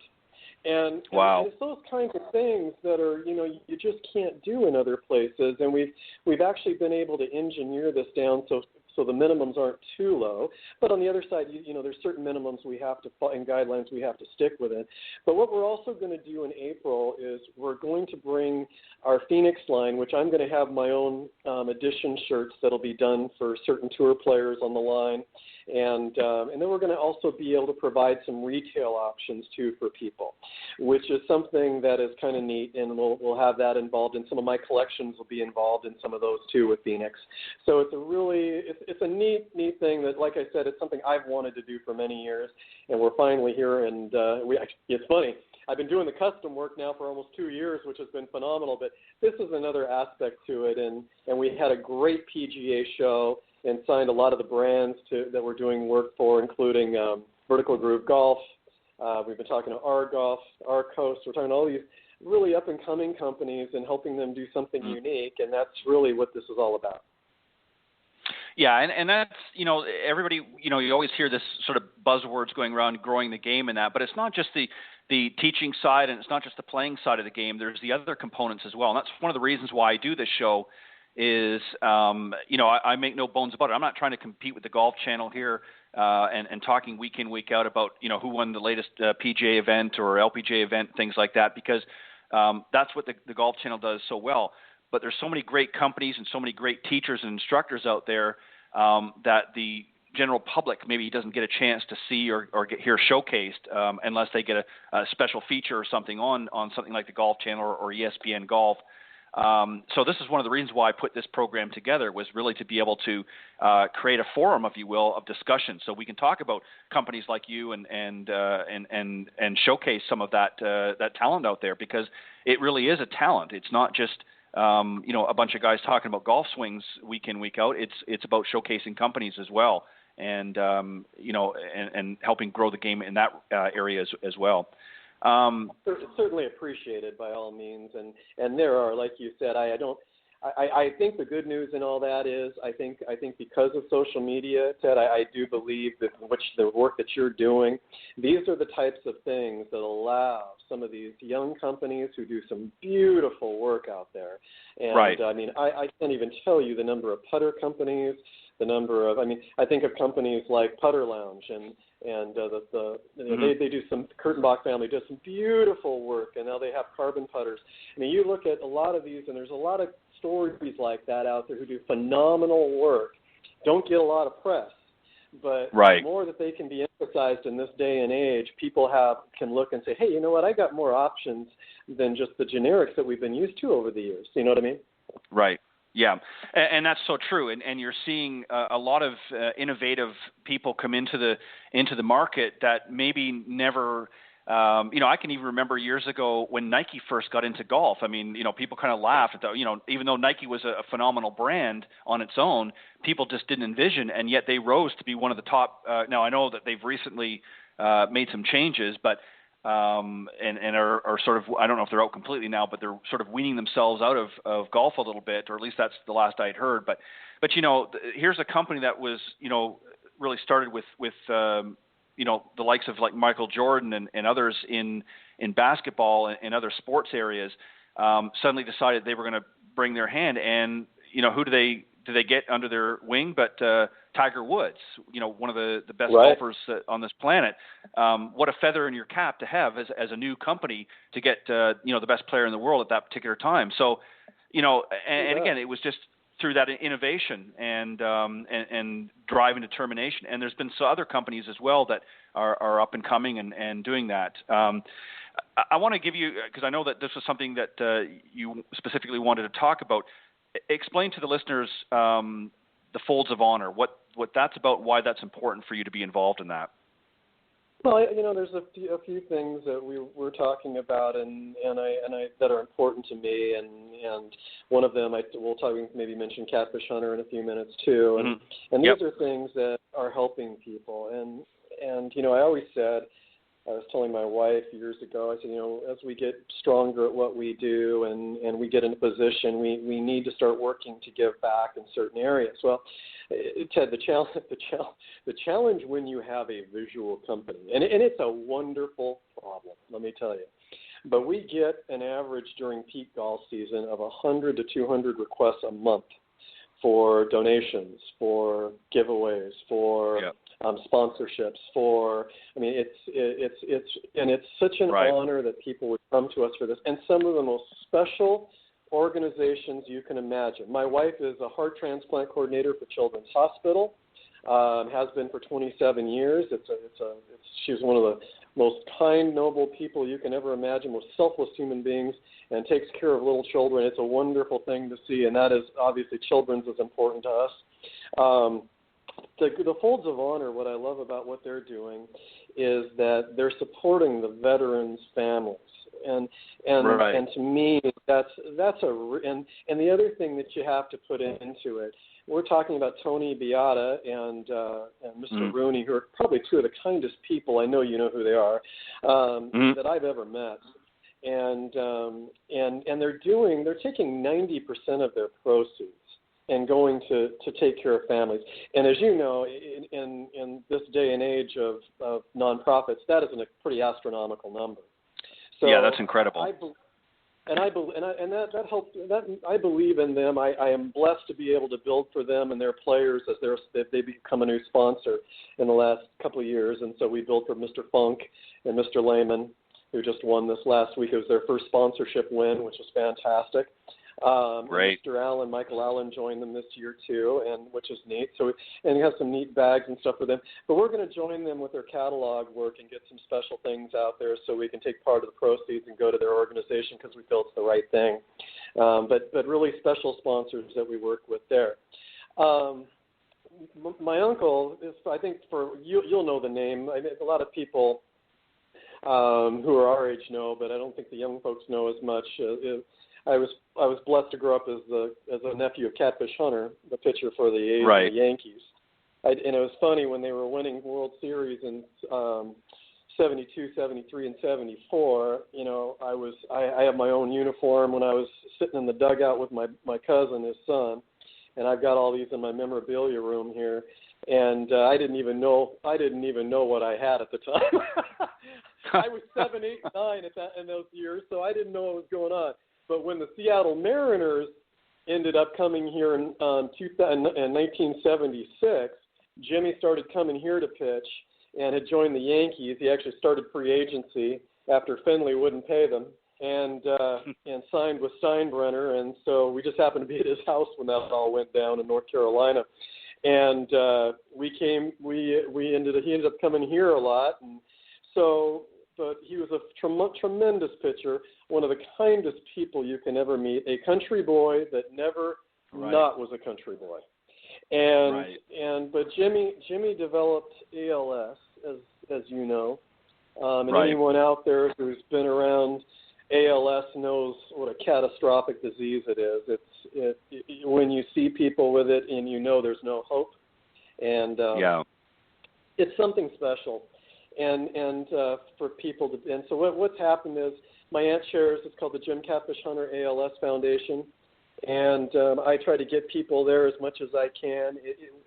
And it's those kinds of things that are, you know, you just can't do in other places. And we've actually been able to engineer this down so the minimums aren't too low. But on the other side, you know, there's certain minimums we have to and guidelines we have to stick within. But what we're also going to do in April is we're going to bring our Phoenix line, which I'm going to have my own edition shirts that'll be done for certain tour players on the line. And then we're going to also be able to provide some retail options, too, for people, which is something that is kind of neat, and we'll have that involved, and some of my collections will be involved in some of those, too, with Phoenix. So it's a neat thing that, like I said, it's something I've wanted to do for many years, and we're finally here, and it's funny. I've been doing the custom work now for almost 2 years, which has been phenomenal, but this is another aspect to it, and we had a great PGA show and signed a lot of the brands that we're doing work for, including Vertical Groove Golf. We've been talking to R-Golf, R-Coast. We're talking to all these really up-and-coming companies and helping them do something unique, and that's really what this is all about. Yeah, and that's, you know, everybody, you know, you always hear this sort of buzzwords going around, growing the game and that, but it's not just the teaching side, and it's not just the playing side of the game. There's the other components as well, and that's one of the reasons why I do this show is, you know, I make no bones about it. I'm not trying to compete with the Golf Channel here and talking week in, week out about, you know, who won the latest PGA event or LPGA event, things like that, because that's what the Golf Channel does so well. But there's so many great companies and so many great teachers and instructors out there that the general public maybe doesn't get a chance to see or hear showcased unless they get a special feature or something on something like the Golf Channel or ESPN Golf. So this is one of the reasons why I put this program together, was really to be able to create a forum, if you will, of discussion, so we can talk about companies like you and showcase some of that talent out there, because it really is a talent. It's not just you know, a bunch of guys talking about golf swings week in, week out. It's about showcasing companies as well, and you know, and helping grow the game in that area as well. Certainly appreciated by all means, and there are, like you said, I think the good news in all that is I think because of social media, Ted, I do believe that the work that you're doing, these are the types of things that allow some of these young companies who do some beautiful work out there. And right. I mean, I can't even tell you the number of putter companies, I think of companies like Putter Lounge and they do some, Kurtenbach family does some beautiful work, and now they have carbon putters. I mean, you look at a lot of these, and there's a lot of stories like that out there who do phenomenal work, don't get a lot of press, but the more that they can be emphasized in this day and age, people can look and say, hey, you know what, I got more options than just the generics that we've been used to over the years. You know what I mean? Right. Yeah, and that's so true. And you're seeing a lot of innovative people come into the market that maybe never, you know, I can even remember years ago when Nike first got into golf. I mean, you know, people kind of laughed at that. You know, even though Nike was a phenomenal brand on its own, people just didn't envision, and yet they rose to be one of the top. Now I know that they've recently made some changes, but and are sort of, I don't know if they're out completely now, but they're sort of weaning themselves out of golf a little bit, or at least that's the last I'd heard. But here's a company that was, really started with the likes of like Michael Jordan and others in basketball and other sports areas, suddenly decided they were going to bring their hand. And, who do they get under their wing but Tiger Woods, one of the best golfers on this planet. What a feather in your cap to have as a new company to get, the best player in the world at that particular time. So, and again, it was just through that innovation and drive and determination. And there's been other companies as well that are up and coming and doing that. I want to give you, because I know that this was something that you specifically wanted to talk about. Explain to the listeners the Folds of Honor, what that's about, why that's important for you to be involved in that. Well, there's a few things that we're talking about, and I that are important to me, and one of them we'll maybe mention Catfish Hunter in a few minutes too, and these are things that are helping people, and I always said, I was telling my wife years ago, I said, as we get stronger at what we do and we get in a position, we need to start working to give back in certain areas. Well, Ted, the challenge when you have a visual company, and it's a wonderful problem, let me tell you, but we get an average during peak golf season of 100 to 200 requests a month for donations, for giveaways, for sponsorships, it's such an honor that people would come to us for this, and some of the most special organizations you can imagine. My wife is a heart transplant coordinator for Children's Hospital, has been for 27 years. She's one of the most kind, noble people you can ever imagine, most selfless human beings, and takes care of little children. It's a wonderful thing to see, and that is obviously children's is important to us. The Folds of Honor, what I love about what they're doing is that they're supporting the veterans' families, and to me that's and the other thing that you have to put into it. We're talking about Tony Beata and Mr. Rooney, who are probably two of the kindest people, I know you know who they are, that I've ever met. And they're taking 90% of their proceeds and going to take care of families. And as you know, in this day and age of nonprofits, that is a pretty astronomical number. So yeah, that's incredible. I believe in them. I am blessed to be able to build for them and their players as they become a new sponsor in the last couple of years. And so we built for Mr. Funk and Mr. Lehman, who just won this last week. It was their first sponsorship win, which was fantastic. Michael Allen joined them this year too, and which is neat. So, and he has some neat bags and stuff for them. But we're going to join them with their catalog work and get some special things out there, so we can take part of the proceeds and go to their organization because we feel it's the right thing. But really special sponsors that we work with there. My uncle is, I think you'll know the name. I mean, a lot of people who are our age know, but I don't think the young folks know as much. I was blessed to grow up as a nephew of Catfish Hunter, the pitcher for the A's and the Yankees. And it was funny when they were winning World Series in 72, 73, and 74. I have my own uniform when I was sitting in the dugout with my cousin, his son, and I've got all these in my memorabilia room here. And I didn't even know what I had at the time. I was 7, 8, 9 in those years, so I didn't know what was going on. But when the Seattle Mariners ended up coming here in 1976, Jimmy started coming here to pitch and had joined the Yankees. He actually started free agency after Finley wouldn't pay them, and signed with Steinbrenner. And so we just happened to be at his house when that all went down in North Carolina. And he ended up coming here a lot, and so. But he was a tremendous pitcher, one of the kindest people you can ever meet, a country boy that never not was a country boy. But Jimmy developed ALS, as you know, and anyone out there who's been around ALS knows what a catastrophic disease it is. It's when you see people with it and you know there's no hope, and it's something special. and for people to. And so what's happened is my aunt chairs. It's called the Jim Catfish Hunter ALS Foundation, and I try to get people there as much as I can.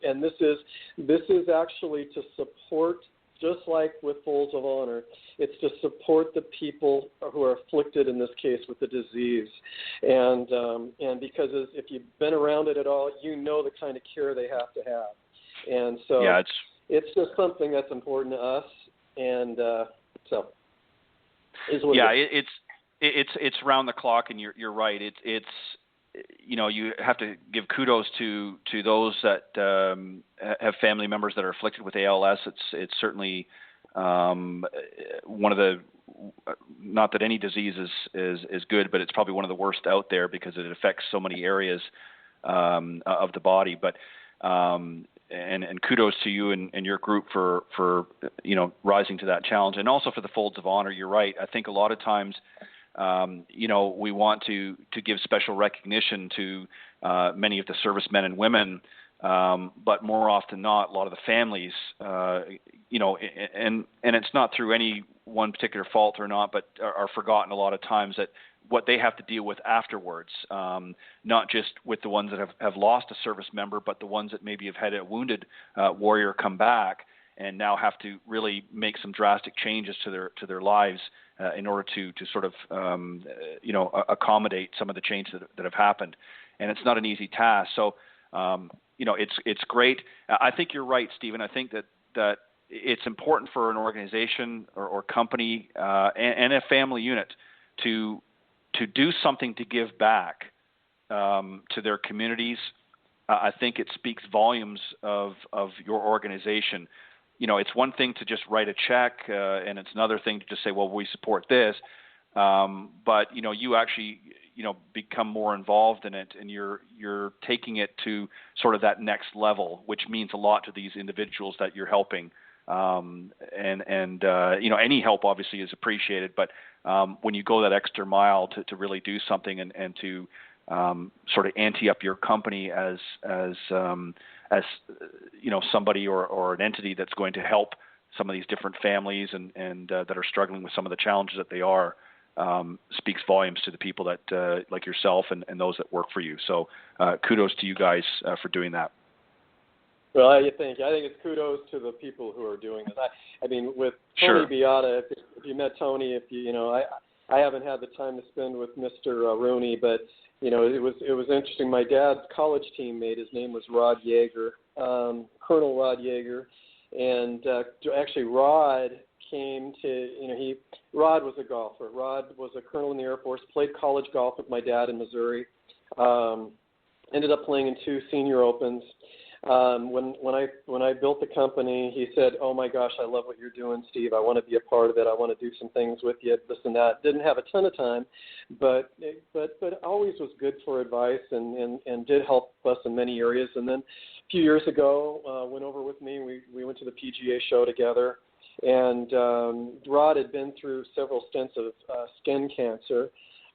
And this is actually to support. Just like with Folds of Honor, it's to support the people who are afflicted, in this case, with the disease. And because if you've been around it at all, you know the kind of care they have to have. And so it's just something that's important to us. And so is what it's round the clock, and you're right. It's you have to give kudos to those that have family members that are afflicted with ALS. It's certainly one of the, not that any disease is good, but it's probably one of the worst out there because it affects so many areas of the body. But and kudos to you and your group for rising to that challenge, and also for the Folds of Honor. You're right. I think a lot of times, we want to give special recognition to many of the servicemen and women, but more often not, a lot of the families, and it's not through any one particular fault or not, but are forgotten a lot of times, that what they have to deal with afterwards, not just with the ones that have lost a service member, but the ones that maybe have had a wounded warrior come back and now have to really make some drastic changes to their lives in order to sort of accommodate some of the changes that have happened, and it's not an easy task. So it's great. I think you're right, Stephen. I think that it's important for an organization or company and a family unit to do something to give back to their communities. I think it speaks volumes of your organization. It's one thing to just write a check, and it's another thing to just say, well, we support this. But, you actually, become more involved in it, and you're taking it to sort of that next level, which means a lot to these individuals that you're helping. Any help obviously is appreciated, but when you go that extra mile to really do something and to sort of ante up your company as somebody or an entity that's going to help some of these different families and that are struggling with some of the challenges that they are, speaks volumes to the people that like yourself and those that work for you. So kudos to you guys for doing that. Well, I think it's kudos to the people who are doing this. I mean, with Tony Beata, if you met Tony, I haven't had the time to spend with Mr. Rooney, but it was interesting. My dad's college teammate, his name was Rod Yeager, Colonel Rod Yeager, and actually Rod came to Rod was a golfer. Rod was a colonel in the Air Force, played college golf with my dad in Missouri, ended up playing in 2 senior opens. When I built the company, he said, "Oh my gosh, I love what you're doing, Steve. I want to be a part of it. I want to do some things with you, this and that." Didn't have a ton of time, but always was good for advice and did help us in many areas. And then a few years ago, went over with me. We went to the PGA show together, and Rod had been through several stints of skin cancer,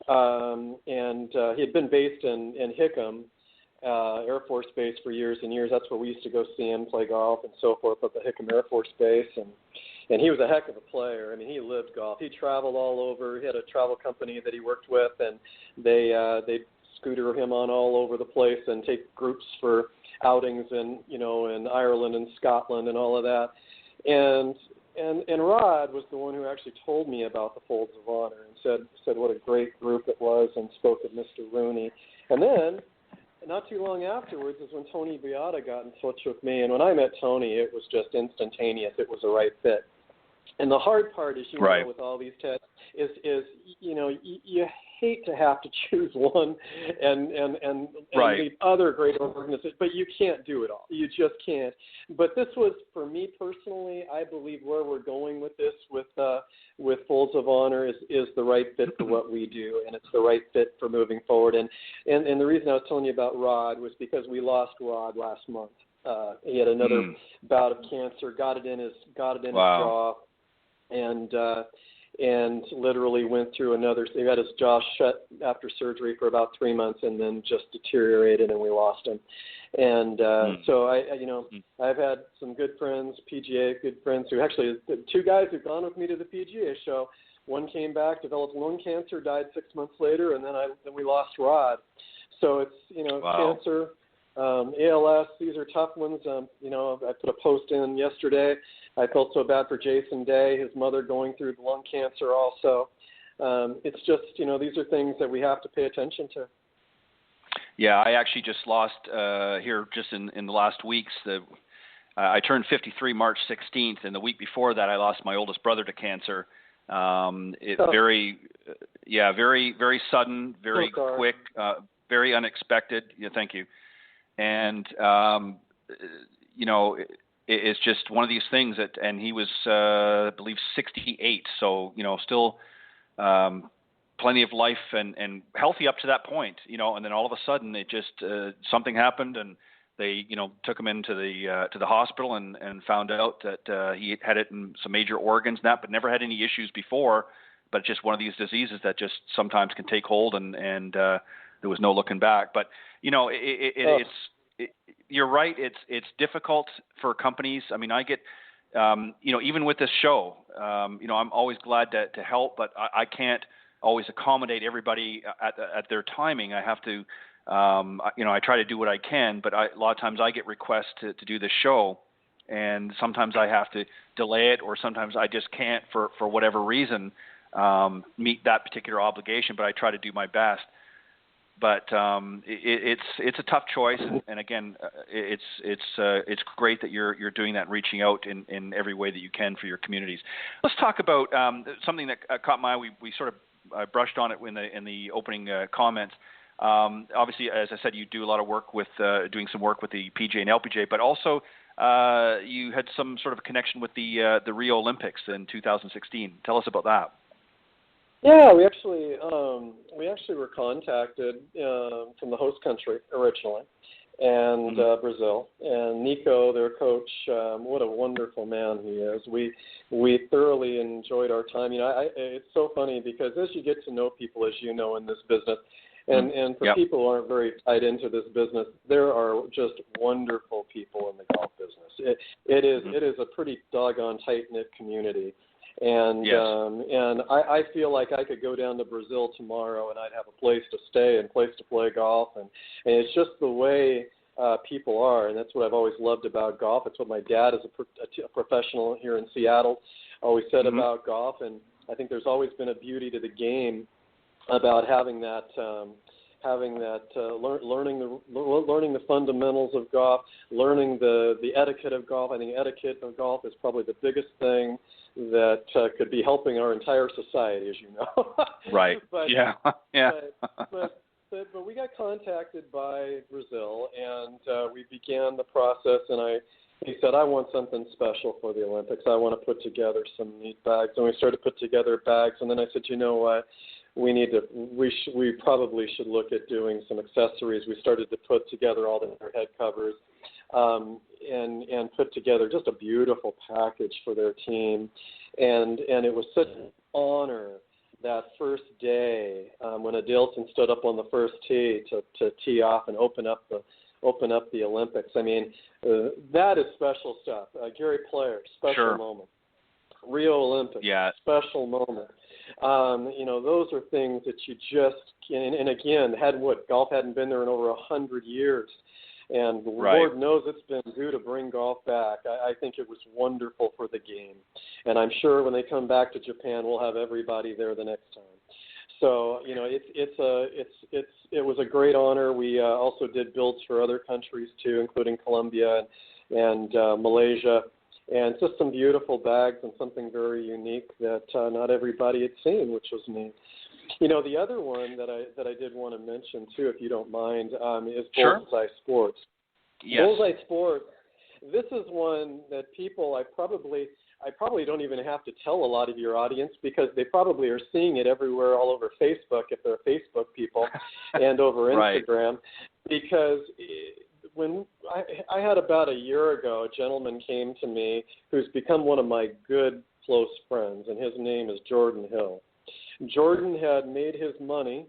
and he had been based in Hickam Air Force Base for years and years. That's where we used to go see him play golf and so forth, at the Hickam Air Force Base. And he was a heck of a player. I mean, he lived golf. He traveled all over. He had a travel company that he worked with, and they scooter him on all over the place and take groups for outings in Ireland and Scotland and all of that. And Rod was the one who actually told me about the Folds of Honor and said what a great group it was, and spoke of Mr. Rooney. And then not too long afterwards is when Tony Beata got in touch with me. And when I met Tony, it was just instantaneous. It was the right fit. And the hard part, as you know, with all these tests, is you hate to have to choose one and leave other great organizations, but you can't do it all. You just can't. But this was, for me personally, I believe where we're going with this, with Folds of Honor, is the right fit for what we do, and it's the right fit for moving forward. And the reason I was telling you about Rod was because we lost Rod last month. He had another bout of cancer, got it in his jaw. And and literally went through he had his jaw shut after surgery for about 3 months, and then just deteriorated, and we lost him. And so I've had some good friends, PGA good friends, who actually, the two guys who've gone with me to the PGA show, one came back, developed lung cancer, died 6 months later, and then we lost Rod. So it's, cancer, ALS, these are tough ones. I put a post in yesterday. I felt so bad for Jason Day, his mother going through lung cancer also. It's just, these are things that we have to pay attention to. Yeah, I actually just lost here just in the last weeks. I turned 53 March 16th, and the week before that I lost my oldest brother to cancer. Very, very sudden, very quick, very unexpected. Yeah, thank you. And it's just one of these things and he was, I believe, 68. So still plenty of life and healthy up to that point. And then all of a sudden it just something happened, and they took him into the hospital and found out that he had it in some major organs, but never had any issues before. But just one of these diseases that just sometimes can take hold, and there was no looking back. But you're right. It's difficult for companies. I mean, I get even with this show, I'm always glad to help, but I can't always accommodate everybody at their timing. I have to. I try to do what I can, but a lot of times I get requests to do this show, and sometimes I have to delay it, or sometimes I just can't for whatever reason meet that particular obligation. But I try to do my best. But it's a tough choice, and again, it's great that you're doing that, and reaching out in every way that you can for your communities. Let's talk about something that caught my eye. We sort of brushed on it in the opening comments. Obviously, as I said, you do a lot of work with doing some work with the PGA and LPGA, but also you had some sort of connection with the Rio Olympics in 2016. Tell us about that. Yeah, we actually were contacted from the host country originally, and Brazil, and Nico, their coach. What a wonderful man he is. We thoroughly enjoyed our time. It's so funny because as you get to know people, as you know, in this business. And for people who aren't very tied into this business, there are just wonderful people in the golf business. It is a pretty doggone tight-knit community. And and I feel like I could go down to Brazil tomorrow and I'd have a place to stay and place to play golf. And it's just the way people are, and that's what I've always loved about golf. It's what my dad, as a professional here in Seattle, always said about golf. And I think there's always been a beauty to the game about having that, learning the fundamentals of golf, learning the etiquette of golf. I think etiquette of golf is probably the biggest thing that could be helping our entire society, as you know. Right. But we got contacted by Brazil, and we began the process. And he said, I want something special for the Olympics. I want to put together some neat bags. And we started to put together bags. And then I said, you know what? We probably should look at doing some accessories. We started to put together all their head covers, and put together just a beautiful package for their team. And it was such an honor that first day when Adilson stood up on the first tee to tee off and open up the Olympics. I mean, that is special stuff. Gary Player, special moment. Rio Olympics, special moment. Those are things that you just can, and again, golf hadn't been there in over 100 years, and the Lord knows it's been due to bring golf back. I think it was wonderful for the game, and I'm sure when they come back to Japan, we'll have everybody there the next time. So it was a great honor. We also did builds for other countries too, including Colombia and Malaysia. And just some beautiful bags and something very unique that not everybody had seen, which was neat. The other one that I did want to mention too, if you don't mind, is Bullseye Sports. Yes. Bullseye Sports. This is one that I probably don't even have to tell a lot of your audience, because they probably are seeing it everywhere, all over Facebook if they're Facebook people, and over Instagram, because when I had about a year ago, a gentleman came to me who's become one of my good close friends, and his name is Jordan Hill. Jordan had made his money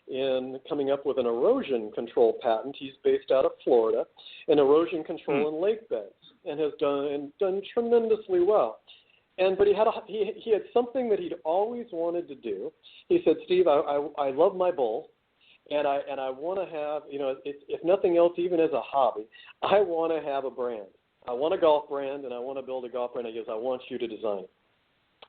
in coming up with an erosion control patent. He's based out of Florida, in erosion control in lake beds, and has done tremendously well. But he had something that he'd always wanted to do. He said, Steve, I love my bull, and I want to have, if nothing else, even as a hobby, I want to have a brand. I want a golf brand, and I want to build a golf brand. He goes, I want you to design it.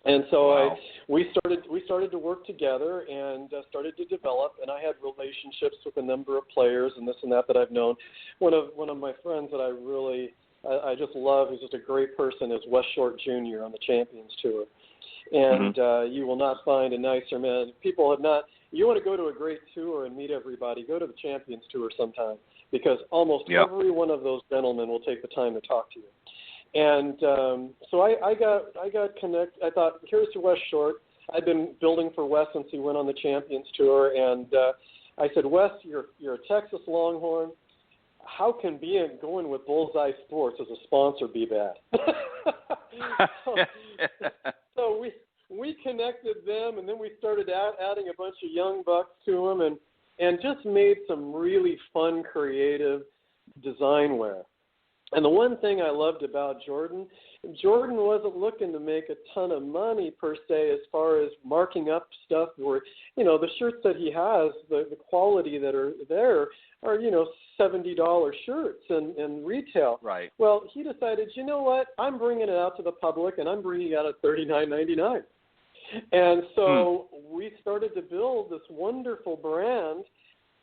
And so we started to work together and started to develop, and I had relationships with a number of players and this and that I've known. One of my friends that I just love, who's just a great person, is Wes Short Jr. on the Champions Tour. And you will not find a nicer man. People have not. You want to go to a great tour and meet everybody, go to the Champions Tour sometime, because almost every one of those gentlemen will take the time to talk to you. And so I got connected. I thought, here's to Wes Short. I'd been building for Wes since he went on the Champions Tour, and I said, Wes, you're a Texas Longhorn. How can going with Bullseye Sports as a sponsor be bad? so we connected them, and then we started adding a bunch of young bucks to them, and just made some really fun, creative design wear. And the one thing I loved about Jordan wasn't looking to make a ton of money per se as far as marking up stuff where, the shirts that he has, the quality that are there are, $70 shirts and retail. Right. Well, he decided, you know what, I'm bringing it out to the public, and I'm bringing it out at $39.99. And so we started to build this wonderful brand.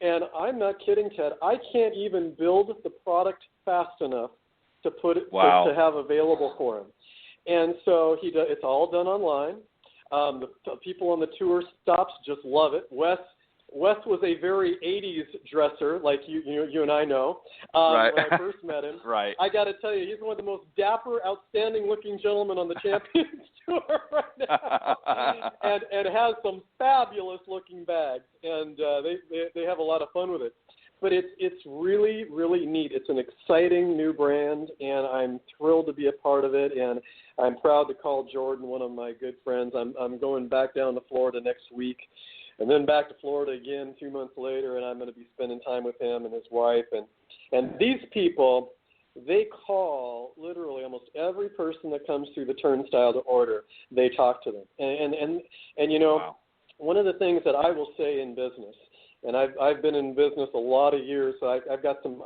And I'm not kidding, Ted. I can't even build the product fast enough to put it to have available for him. And so it's all done online. The people on the tour stops just love it. Wes was a very 80s dresser, like you and I know. When I first met him, I got to tell you, he's one of the most dapper, outstanding-looking gentlemen on the Champions Tour right now, and has some fabulous-looking bags, and they have a lot of fun with it. But it's really, really neat. It's an exciting new brand, and I'm thrilled to be a part of it, and I'm proud to call Jordan one of my good friends. I'm going back down to Florida next week, and then back to Florida again 2 months later, and I'm going to be spending time with him and his wife. And these people, they call literally almost every person that comes through the turnstile to order. They talk to them. And one of the things that I will say in business, and I've been in business a lot of years, so I've got some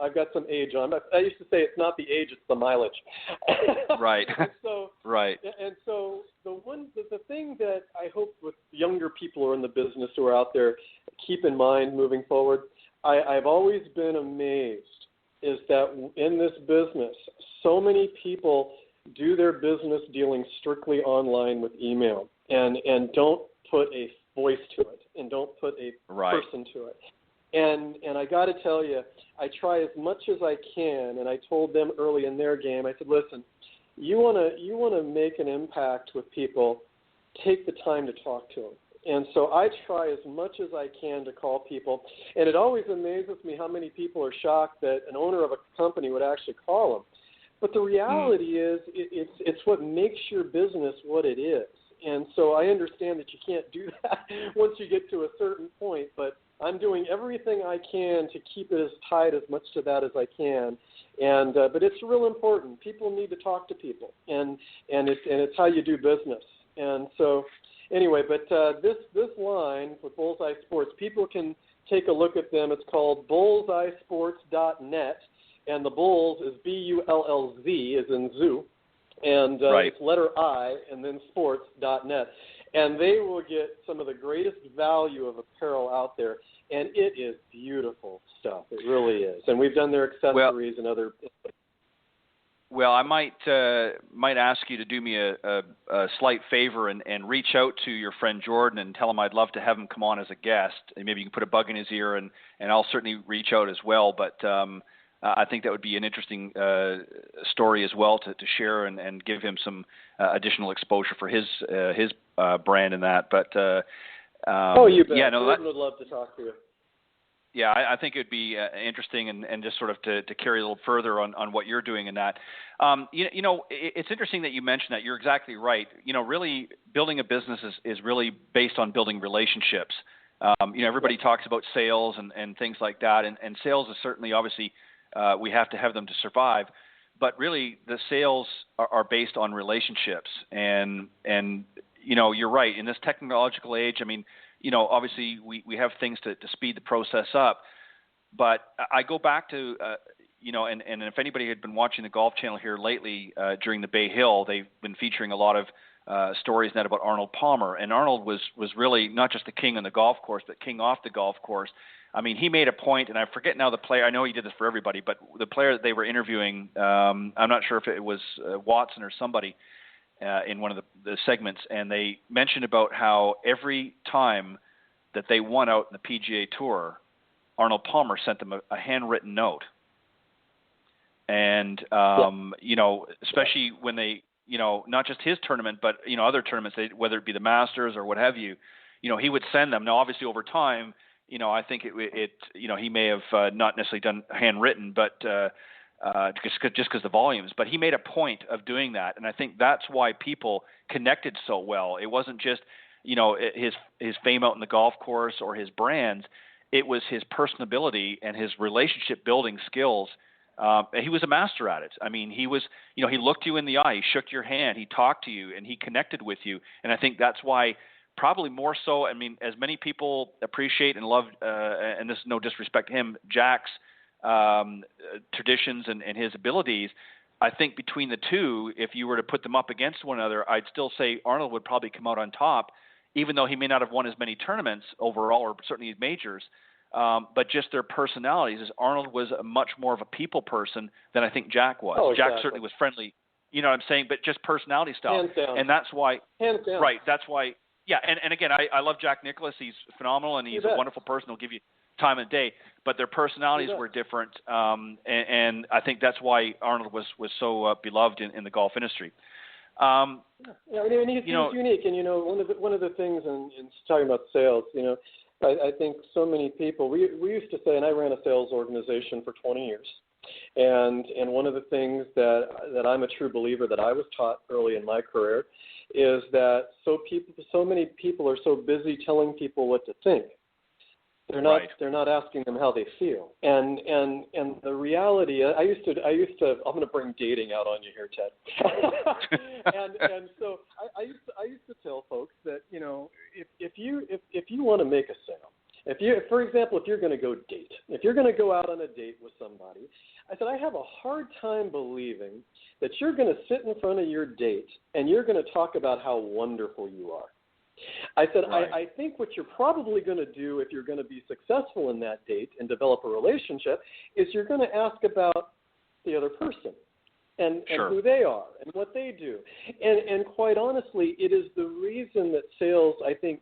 age on. I used to say it's not the age, it's the mileage. Right. And so the thing that I hope with younger people who are in the business who are out there keep in mind moving forward, I've always been amazed is that in this business, so many people do their business dealing strictly online with email and don't put a voice to it and don't put a person to it. And I got to tell you, I try as much as I can, and I told them early in their game, I said, listen, you want to make an impact with people, take the time to talk to them. And so I try as much as I can to call people, and it always amazes me how many people are shocked that an owner of a company would actually call them. But the reality is it's what makes your business what it is. And so I understand that you can't do that once you get to a certain point, but I'm doing everything I can to keep it as tied as much to that as I can. And but it's real important. People need to talk to people, and it's how you do business. And so anyway, but this line for Bullseye Sports, people can take a look at them. It's called bullseyesports.net, and the Bulls is B-U-L-L-Z, as in zoo. And it's letter I and then sports.net. And they will get some of the greatest value of apparel out there. And it is beautiful stuff. It really is. And we've done their accessories and other. Well, I might ask you to do me a slight favor and reach out to your friend Jordan and tell him I'd love to have him come on as a guest. And maybe you can put a bug in his ear, and I'll certainly reach out as well. But I think that would be an interesting story as well to share and give him some additional exposure for his brand in that. But you bet. Jordan would love to talk to you. Yeah, I think it'd be interesting and just sort of to carry a little further on what you're doing in that. It's interesting that you mentioned that. You're exactly right. Really building a business is really based on building relationships. Everybody talks about sales and things like that, and sales is certainly, obviously, we have to have them to survive. But really, the sales are based on relationships. And you're right. In this technological age, obviously we have things to speed the process up. But I go back to, and if anybody had been watching the Golf Channel here lately during the Bay Hill, they've been featuring a lot of stories net about Arnold Palmer. And Arnold was really not just the king on the golf course, but king off the golf course. He made a point, and I forget now the player. I know he did this for everybody, but the player that they were interviewing, I'm not sure if it was Watson or somebody in one of the segments, and they mentioned about how every time that they won out in the PGA Tour, Arnold Palmer sent them a handwritten note. And, especially when they, not just his tournament, but, other tournaments, whether it be the Masters or what have you, he would send them. Now, obviously, over time, I think he may have not necessarily done handwritten, but just because the volumes. But he made a point of doing that, and I think that's why people connected so well. It wasn't just his fame out in the golf course or his brands. It was his personability and his relationship building skills. He was a master at it. He was, he looked you in the eye, he shook your hand, he talked to you, and he connected with you. And I think that's why, probably more so, as many people appreciate and love, and this is no disrespect to him, Jack's traditions and his abilities, I think between the two, if you were to put them up against one another, I'd still say Arnold would probably come out on top, even though he may not have won as many tournaments overall, or certainly majors. But just their personalities, as Arnold was much more of a people person than I think Jack was. Oh, exactly. Jack certainly was friendly, you know what I'm saying, but just personality style. Hands down. And that's why, Hands down. Right, that's why, yeah, and again, I love Jack Nicklaus. He's phenomenal, and he's a wonderful person. He'll give you time of day, but their personalities were different, and I think that's why Arnold was so beloved in the golf industry. He's unique, and one of the things in talking about sales, I think so many people. We used to say, and I ran a sales organization for 20 years, and one of the things that I'm a true believer that I was taught early in my career is that so many people are so busy telling people what to think. They're not. Right. They're not asking them how they feel. And the reality, I used to. I'm going to bring dating out on you here, Ted. and so I used to tell folks that if you want to make a sale, for example, if you're going to go date, if you're going to go out on a date with somebody, I said I have a hard time believing that you're going to sit in front of your date and you're going to talk about how wonderful you are. I said, right. I think what you're probably going to do if you're going to be successful in that date and develop a relationship is you're going to ask about the other person and who they are and what they do. And quite honestly, it is the reason that sales, I think,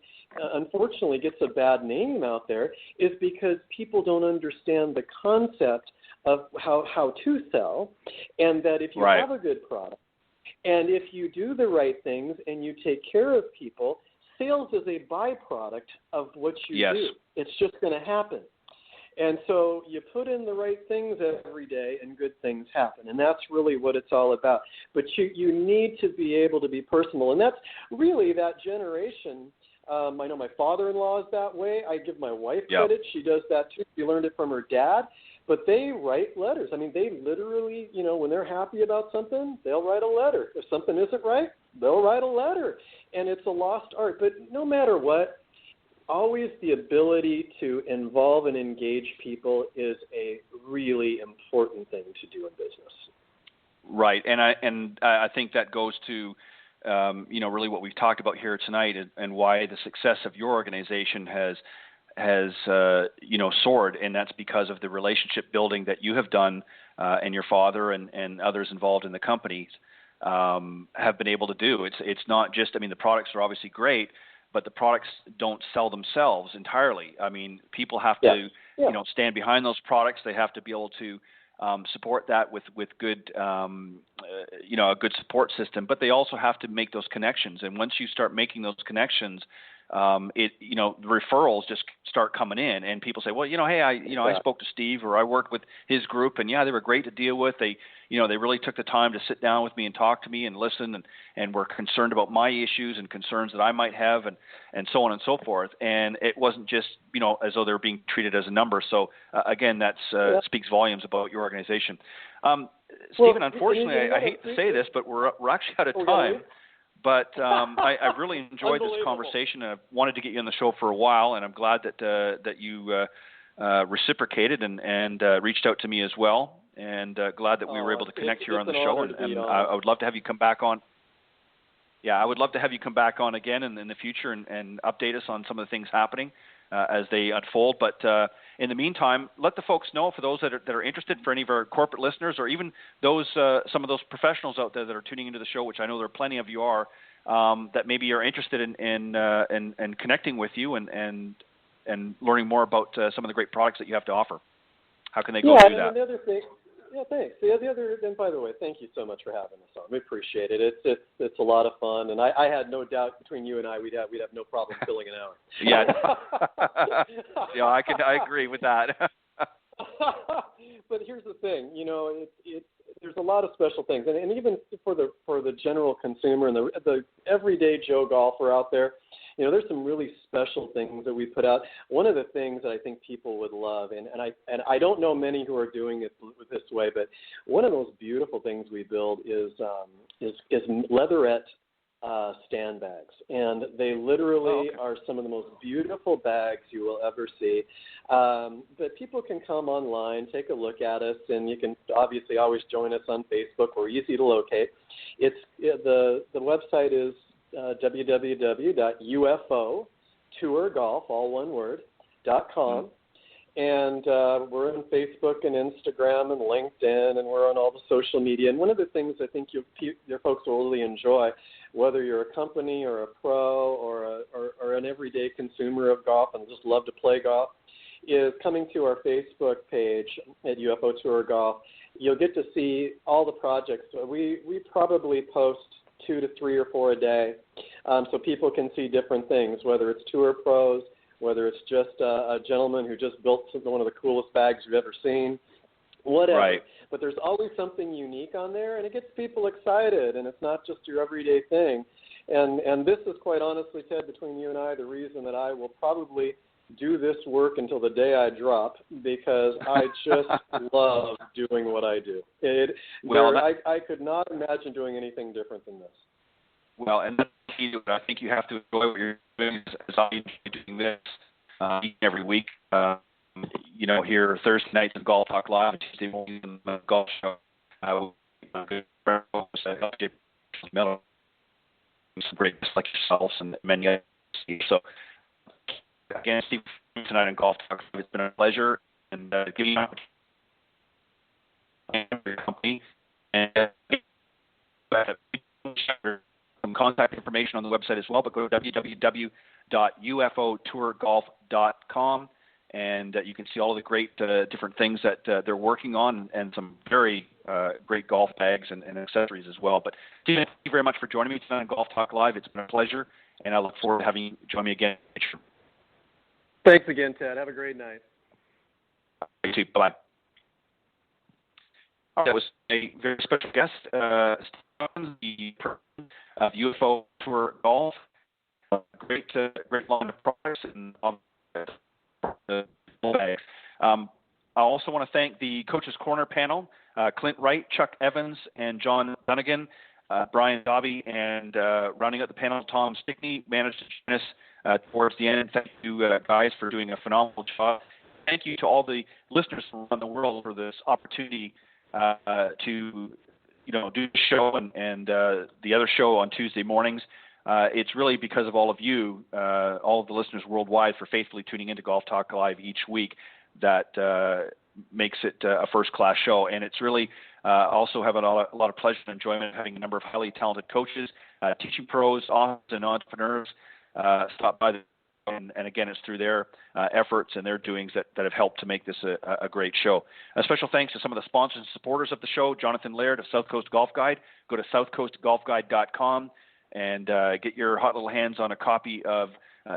unfortunately gets a bad name out there is because people don't understand the concept of how to sell, and that if you have a good product and if you do the right things and you take care of people, sales is a byproduct of what you do. It's just going to happen. And so you put in the right things every day and good things happen. And that's really what it's all about. But you need to be able to be personal. And that's really that generation. I know my father-in-law is that way. I give my wife credit. She does that too. She learned it from her dad. But they write letters. They literally, when they're happy about something, they'll write a letter. If something isn't right, they'll write a letter. And it's a lost art. But no matter what, always the ability to involve and engage people is a really important thing to do in business. Right. And I think that goes to, really what we've talked about here tonight and why the success of your organization has soared, and that's because of the relationship building that you have done and your father and others involved in the companies have been able to do. It's not just, the products are obviously great, but the products don't sell themselves entirely. People have to, stand behind those products. They have to be able to support that with good, a good support system, but they also have to make those connections. And once you start making those connections, the referrals just start coming in, and people say, well, hey, I spoke to Steve, or I worked with his group, and they were great to deal with. They really took the time to sit down with me and talk to me and listen, and were concerned about my issues and concerns that I might have, and so on and so forth. And it wasn't just, as though they were being treated as a number. So again, that speaks volumes about your organization. Stephen, unfortunately, I hate to say this, but we're actually out of time. But I've really enjoyed this conversation, and I've wanted to get you on the show for a while, and I'm glad that you reciprocated and reached out to me as well, and glad that we were able to connect here on the show. And I would love to have you come back on. Yeah, I would love to have you come back on again in the future and update us on some of the things happening as they unfold. But in the meantime, let the folks know, for those that are interested, for any of our corporate listeners, or even those some of those professionals out there that are tuning into the show, which I know there are plenty of you are, that maybe are interested in connecting with you and learning more about some of the great products that you have to offer. How can they go do that? And the other thing, thanks. The other, and by the way, thank you so much for having us on. We appreciate it. It's a lot of fun, and I had no doubt between you and I we'd have no problem filling an hour. I agree with that. But here's the thing, there's a lot of special things, and even for the general consumer and the everyday Joe golfer out there, there's some really special things that we put out. One of the things that I think people would love, and I don't know many who are doing it this way, but one of those beautiful things we build is leatherette stand bags, and they literally are some of the most beautiful bags you will ever see. But people can come online, take a look at us, and you can obviously always join us on Facebook. We're easy to locate. The website is www.ufotourgolf, all one word, .com. And we're on Facebook and Instagram and LinkedIn, and we're on all the social media. And one of the things I think your folks will really enjoy, whether you're a company or a pro or an everyday consumer of golf and just love to play golf, is coming to our Facebook page at UFO Tour Golf. You'll get to see all the projects. We probably post 2 to 3 or 4 a day, so people can see different things, whether it's tour pros, whether it's just a gentleman who just built one of the coolest bags you've ever seen, whatever. Right. But there's always something unique on there, and it gets people excited, and it's not just your everyday thing. And this is, quite honestly, Ted, between you and I, the reason that I will probably do this work until the day I drop, because I just love doing what I do. I could not imagine doing anything different than this. Well, and I think you have to enjoy what you're doing, as I enjoy doing this every week. Here Thursday nights at Golf Talk Live, Tuesday mornings on the golf show. Good friends some great guests like yourselves and many others. So, again, Steve, tonight on Golf Talk, it's been a pleasure, and giving you an opportunity for your company. And some contact information on the website as well, but go to www.ufotourgolf.com, and you can see all of the great different things that they're working on, and some very great golf bags and accessories as well. But Stephen, thank you very much for joining me tonight on Golf Talk Live. It's been a pleasure, and I look forward to having you join me again. Thanks again, Ted. Have a great night. You too. Bye. That was a very special guest, Stephen, the president of UFO Tour Golf. Great line of products and I also want to thank the Coach's Corner panel, Clint Wright, Chuck Evans, and John Dunnigan, Brian Dobbie, and rounding out the panel, Tom Stickney managed to join us towards the end. Thank you, guys, for doing a phenomenal job. Thank you to all the listeners around the world for this opportunity to do the show and the other show on Tuesday mornings. It's really because of all of you, all of the listeners worldwide, for faithfully tuning into Golf Talk Live each week that makes it a first-class show. And it's really also have a lot of pleasure and enjoyment having a number of highly talented coaches, teaching pros, authors, and entrepreneurs stop by. And again, it's through their efforts and their doings that have helped to make this a great show. A special thanks to some of the sponsors and supporters of the show. Jonathan Laird of South Coast Golf Guide. Go to southcoastgolfguide.com and get your hot little hands on a copy of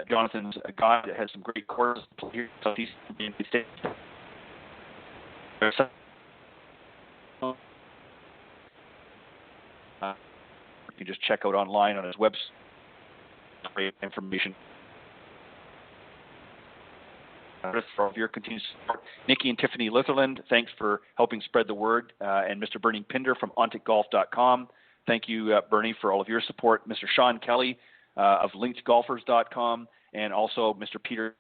Jonathan's a guy that has some great courses here in Southeast United States. You can just check out online on his website. Great information. For all of your continued support. Nikki and Tiffany Litherland, thanks for helping spread the word. And Mr. Bernie Pinder from OnticGolf.com. Thank you, Bernie, for all of your support. Mr. Sean Kelly of LinkedGolfers.com. And also Mr. Peter